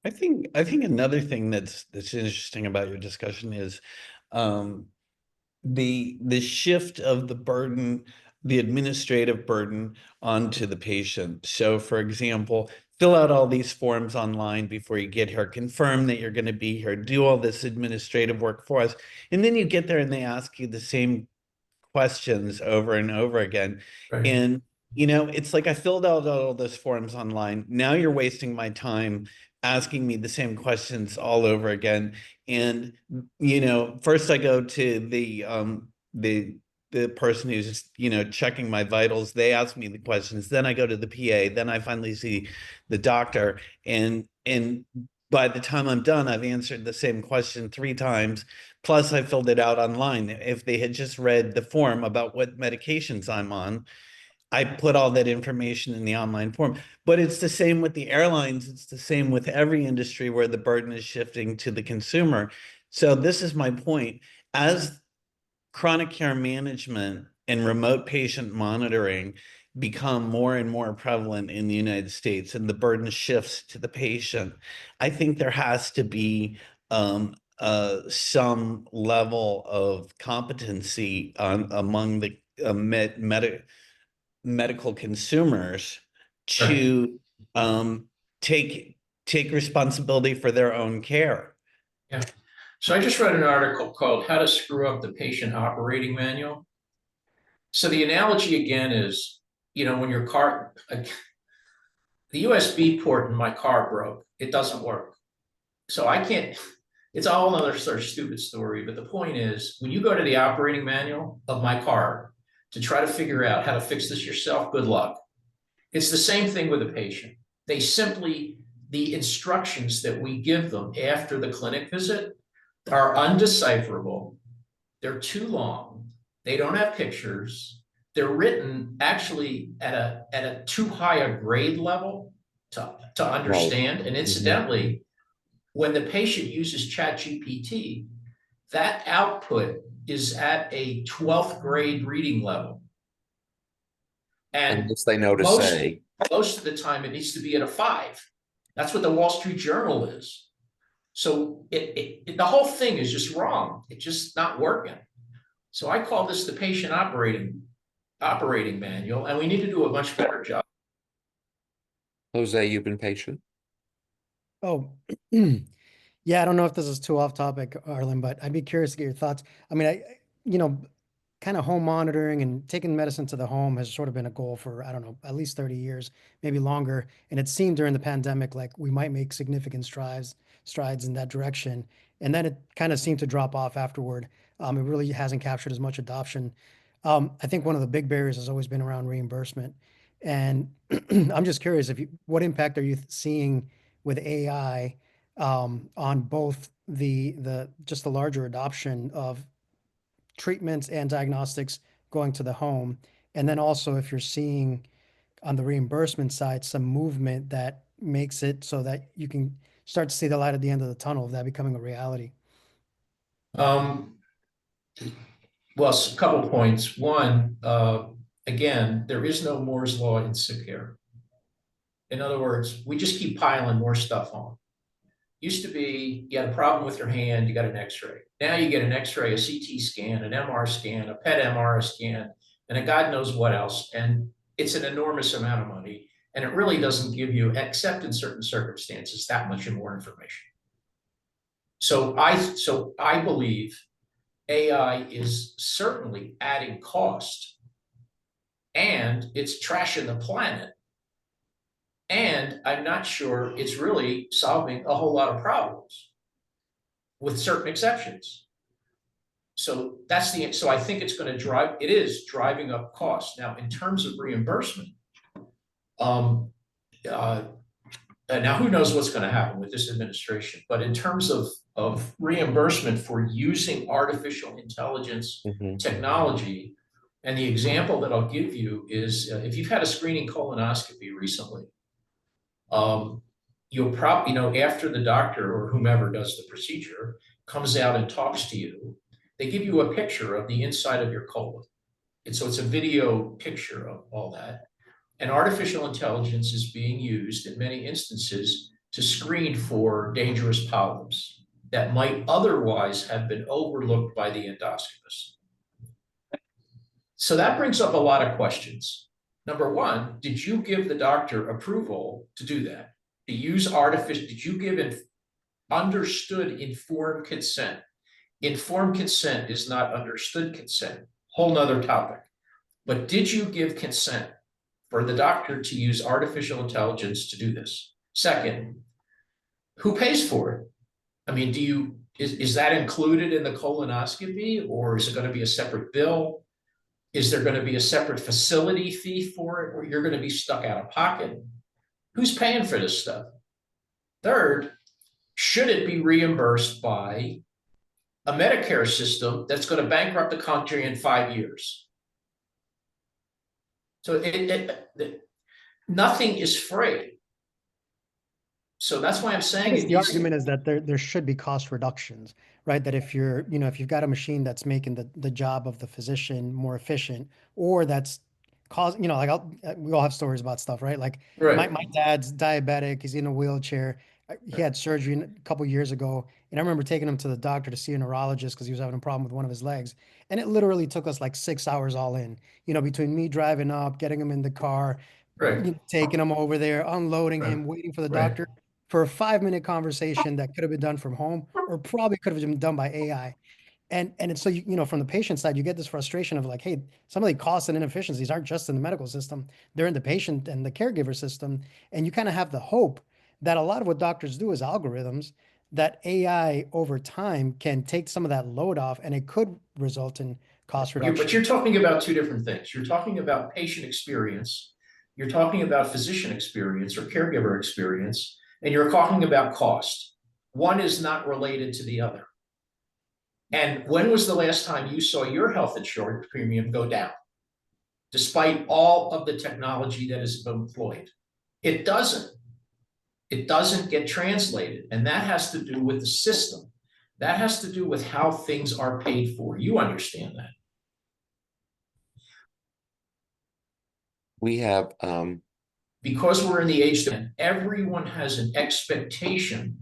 I think another thing that's interesting about your discussion is the shift of the burden, the administrative burden onto the patient. So for example, fill out all these forms online before you get here, confirm that you're going to be here, do all this administrative work for us. And then you get there and they ask you the same questions over and over again. Right. And, you know, it's like I filled out all those forms online. Now you're wasting my time asking me the same questions all over again. And, you know, first I go to the the person who's just, you know, checking my vitals, they ask me the questions, then I go to the PA, then I finally see the doctor, and by the time I'm done, I've answered the same question 3 times, plus I filled it out online. If they had just read the form about what medications I'm on, I put all that information in the online form. But it's the same with the airlines. It's the same with every industry where the burden is shifting to the consumer. So this is my point. As chronic care management and remote patient monitoring become more and more prevalent in the United States and the burden shifts to the patient, I think there has to be some level of competency among the medical consumers Right. to take responsibility for their own care. Yeah. So I just read an article called How to Screw Up the Patient Operating Manual. So the analogy again is, you know, when your car, the USB port in my car broke, it doesn't work. So I can't, it's a whole other sort of stupid story. But the point is, when you go to the operating manual of my car to try to figure out how to fix this yourself, good luck. It's the same thing with a patient. They simply, the instructions that we give them after the clinic visit are undecipherable. They're too long. They don't have pictures. They're written actually at a too high a grade level to understand. And incidentally, when the patient uses ChatGPT, that output is at a 12th grade reading level. And Unless they know to most, say, most of the time it needs to be at a 5. That's what the Wall Street Journal is. So the whole thing is just wrong. It's just not working. So I call this the patient operating manual, and we need to do a much better job. Jose, you've been patient? Oh, yeah, I don't know if this is too off topic, Arlen, but I'd be curious to get your thoughts. I mean, you know, kind of home monitoring and taking medicine to the home has sort of been a goal for, I don't know, at least 30 years, maybe longer. And it seemed during the pandemic like we might make significant strides in that direction. And then it kind of seemed to drop off afterward. It really hasn't captured as much adoption. I think one of the big barriers has always been around reimbursement. And I'm just curious, what impact are you seeing with AI on both just the larger adoption of treatments and diagnostics going to the home, and then also if you're seeing on the reimbursement side some movement that makes it so that you can start to see the light at the end of the tunnel of that becoming a reality. Well, a couple points. One, again, there is no Moore's law in sick care. In other words, we just keep piling more stuff on. Used to be, you had a problem with your hand, you got an x-ray. Now you get an x-ray, a CT scan, an MR scan, a PET MR scan, and a God knows what else. And it's an enormous amount of money. And it really doesn't give you, except in certain circumstances, that much more information. So I believe AI is certainly adding cost, and it's trashing the planet. And I'm not sure it's really solving a whole lot of problems, with certain exceptions. So so I think it's going to it is driving up costs. Now, in terms of reimbursement, now who knows what's going to happen with this administration, but in terms of reimbursement for using artificial intelligence technology, and the example that I'll give you is if you've had a screening colonoscopy recently, you'll probably, after the doctor or whomever does the procedure comes out and talks to you, they give you a picture of the inside of your colon. And so it's a video picture of all that. And artificial intelligence is being used in many instances to screen for dangerous polyps that might otherwise have been overlooked by the endoscopist. So that brings up a lot of questions. Number one, did you give the doctor approval to do that? To use artificial, did you give understood informed consent? Informed consent is not understood consent, whole nother topic. But did you give consent for the doctor to use artificial intelligence to do this? Second, who pays for it? I mean, do Is that included in the colonoscopy, or is it going to be a separate bill? Is there going to be a separate facility fee for it, or you're going to be stuck out of pocket? Who's paying for this stuff? Third, should it be reimbursed by a Medicare system that's going to bankrupt the country in 5 years? So nothing is free. So that's why I'm saying I guess the argument is that there should be cost reductions, right? That if you're, if you've got a machine that's making the job of the physician more efficient, or that's like we all have stories about stuff, right? Like right. my dad's diabetic, he's in a wheelchair. He had surgery a couple years ago, and I remember taking him to the doctor to see a neurologist because he was having a problem with one of his legs. And it literally took us like 6 hours all in, between me driving up, getting him in the car, Right. taking him over there, unloading him, waiting for the Right. doctor for a 5-minute conversation that could have been done from home or probably could have been done by AI. And it's so, from the patient side, you get this frustration of like, hey, some of the costs and inefficiencies aren't just in the medical system, they're in the patient and the caregiver system. And you kind of have the hope that a lot of what doctors do is algorithms, that AI over time can take some of that load off, and it could result in cost reduction. But you're talking about two different things. You're talking about patient experience, you're talking about physician experience or caregiver experience, and you're talking about cost. One is not related to the other. And when was the last time you saw your health insurance premium go down, despite all of the technology that is employed? It doesn't. It doesn't get translated. And that has to do with the system. That has to do with how things are paid for. You understand that. We have because we're in the age that everyone has an expectation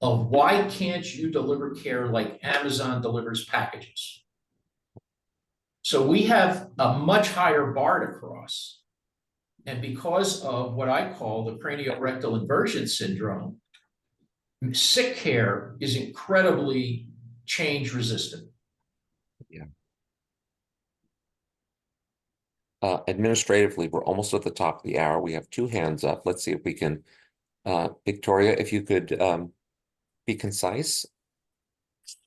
of why can't you deliver care like Amazon delivers packages? So we have a much higher bar to cross. And because of what I call the craniorectal inversion syndrome, sick care is incredibly change resistant. Yeah. Administratively, we're almost at the top of the hour. We have 2 hands up. Let's see if we can, Victoria, if you could be concise.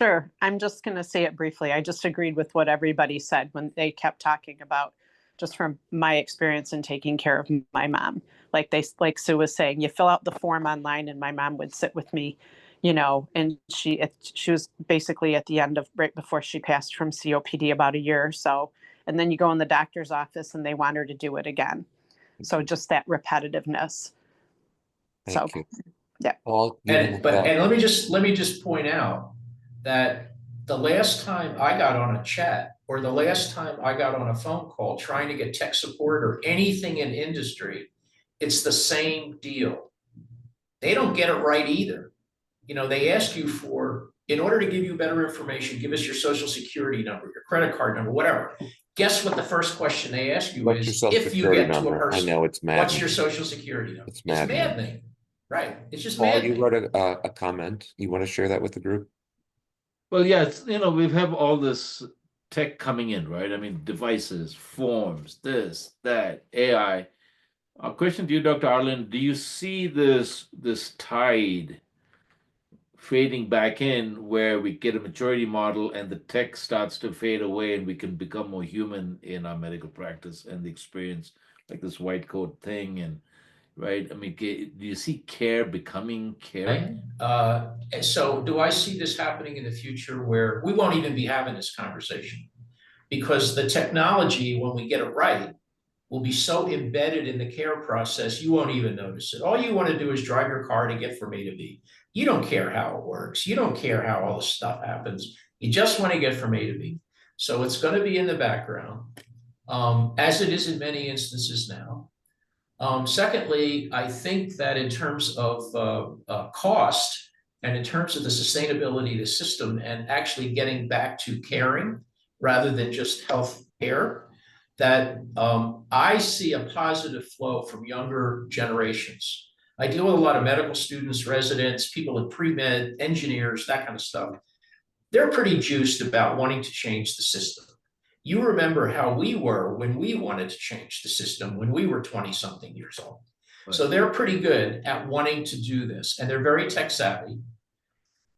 Sure. I'm just going to say it briefly. I just agreed with what everybody said when they kept talking about, just from my experience in taking care of my mom. Like Sue was saying, you fill out the form online, and my mom would sit with me, and she was basically at the end of right before she passed from COPD, about a year or so. And then you go in the doctor's office and they want her to do it again. So just that repetitiveness. Thank you. Yeah. Paul, and let me just point out that the last time I got on a chat, or the last time I got on a phone call trying to get tech support or anything in industry, it's the same deal. They don't get it right either. They ask you for, in order to give you better information, give us your social security number, your credit card number, whatever. Guess what the first question they ask you What's is, your social if you security get to a number? person, I know it's maddening. what's your social security number? It's maddening. maddening. Right. It's just Paul, maddening. you wrote a comment. You want to share that with the group? Well, yes, we have all this tech coming in, right? I mean, devices, forms, this, that, AI. A question to you, Dr. Arlen, do you see this tide fading back in where we get a maturity model and the tech starts to fade away and we can become more human in our medical practice and the experience, like this white coat thing, and right? I mean, do you see care becoming caring? So do I see this happening in the future where we won't even be having this conversation? Because the technology, when we get it right, will be so embedded in the care process, you won't even notice it. All you want to do is drive your car to get from A to B. You don't care how it works. You don't care how all this stuff happens. You just want to get from A to B. So it's going to be in the background, as it is in many instances now. Secondly, I think that in terms of cost and in terms of the sustainability of the system and actually getting back to caring rather than just health care, that I see a positive flow from younger generations. I deal with a lot of medical students, residents, people in pre-med, engineers, that kind of stuff. They're pretty juiced about wanting to change the system. You remember how we were when we wanted to change the system when we were 20-something years old. Right. So they're pretty good at wanting to do this, and they're very tech savvy.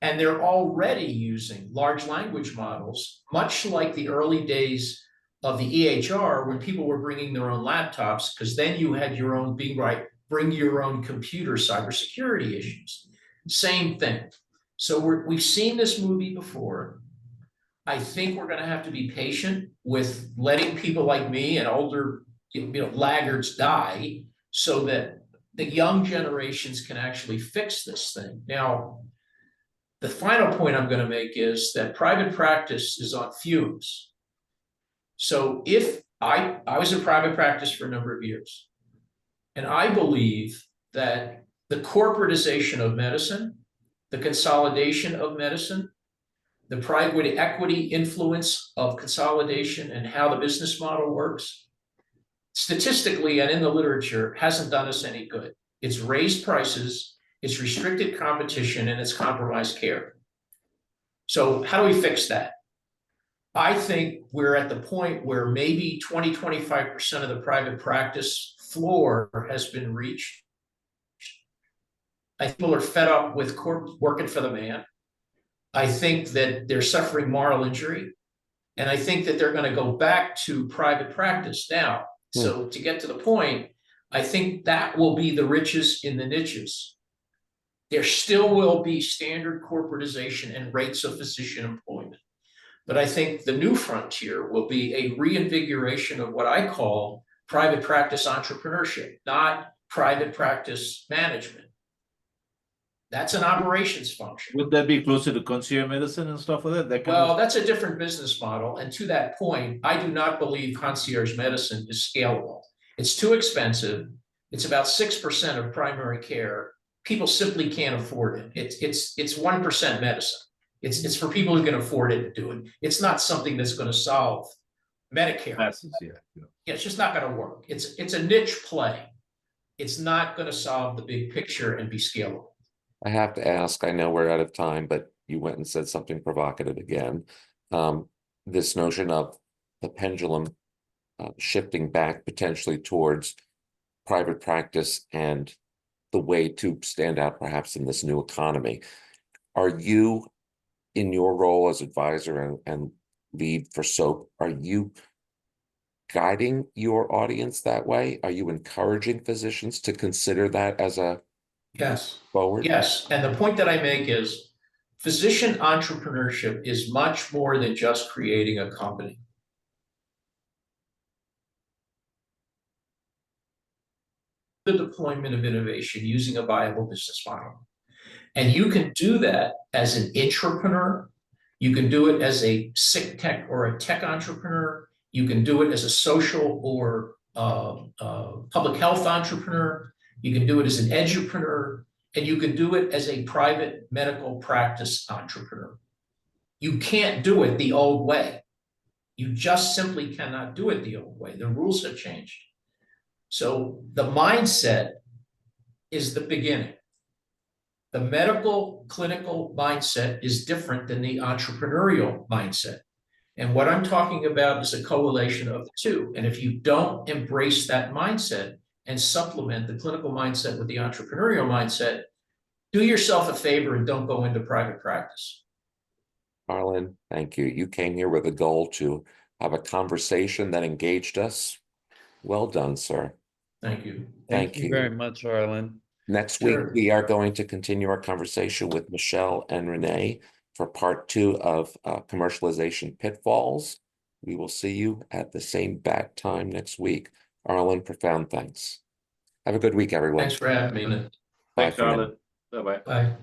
And they're already using large language models, much like the early days of the EHR when people were bringing their own laptops, because then you had your own bring your own computer cybersecurity issues. Same thing. So we've seen this movie before. I think we're going to have to be patient with letting people like me and older, laggards die so that the young generations can actually fix this thing. Now, the final point I'm going to make is that private practice is on fumes. So if I was in private practice for a number of years, and I believe that the corporatization of medicine, the consolidation of medicine, the private equity influence of consolidation and how the business model works, statistically and in the literature, hasn't done us any good. It's raised prices, it's restricted competition, and it's compromised care. So how do we fix that? I think we're at the point where maybe 20–25% of the private practice floor has been reached. I think people are fed up with working for the man. I think that they're suffering moral injury. And I think that they're going to go back to private practice now. So to get to the point, I think that will be the riches in the niches. There still will be standard corporatization and rates of physician employment. But I think the new frontier will be a reinvigoration of what I call private practice entrepreneurship, not private practice management. That's an operations function. Would that be closer to concierge medicine and stuff like that? Well, that's a different business model. And to that point, I do not believe concierge medicine is scalable. It's too expensive. It's about 6% of primary care. People simply can't afford it. It's 1% medicine. It's for people who can afford it to do it. It's not something that's going to solve Medicare. Yeah. Yeah, it's just not going to work. It's a niche play. It's not going to solve the big picture and be scalable. I have to ask, I know we're out of time, but you went and said something provocative again. This notion of the pendulum shifting back potentially towards private practice and the way to stand out perhaps in this new economy. Are you, in your role as advisor and lead for SOAP, are you guiding your audience that way? Are you encouraging physicians to consider that as a forward? Yes. And the point that I make is physician entrepreneurship is much more than just creating a company. The deployment of innovation using a viable business model. And you can do that as an intrapreneur. You can do it as a sick tech or a tech entrepreneur. You can do it as a social or public health entrepreneur. You can do it as an edupreneur. And you can do it as a private medical practice entrepreneur. You can't do it the old way. You just simply cannot do it the old way. The rules have changed. So the mindset is the beginning. The medical clinical mindset is different than the entrepreneurial mindset. And what I'm talking about is a correlation of the two. And if you don't embrace that mindset and supplement the clinical mindset with the entrepreneurial mindset, do yourself a favor and don't go into private practice. Arlen, thank you. You came here with a goal to have a conversation that engaged us. Well done, sir. Thank you. Thank you very much, Arlen. Next Sure. week, we are going to continue our conversation with Michelle and Renee for part 2 of commercialization pitfalls. We will see you at the same bat time next week. Arlen, profound thanks. Have a good week, everyone. Thanks for having me. Bye Thanks, for now. Charlotte. Bye-bye. Bye.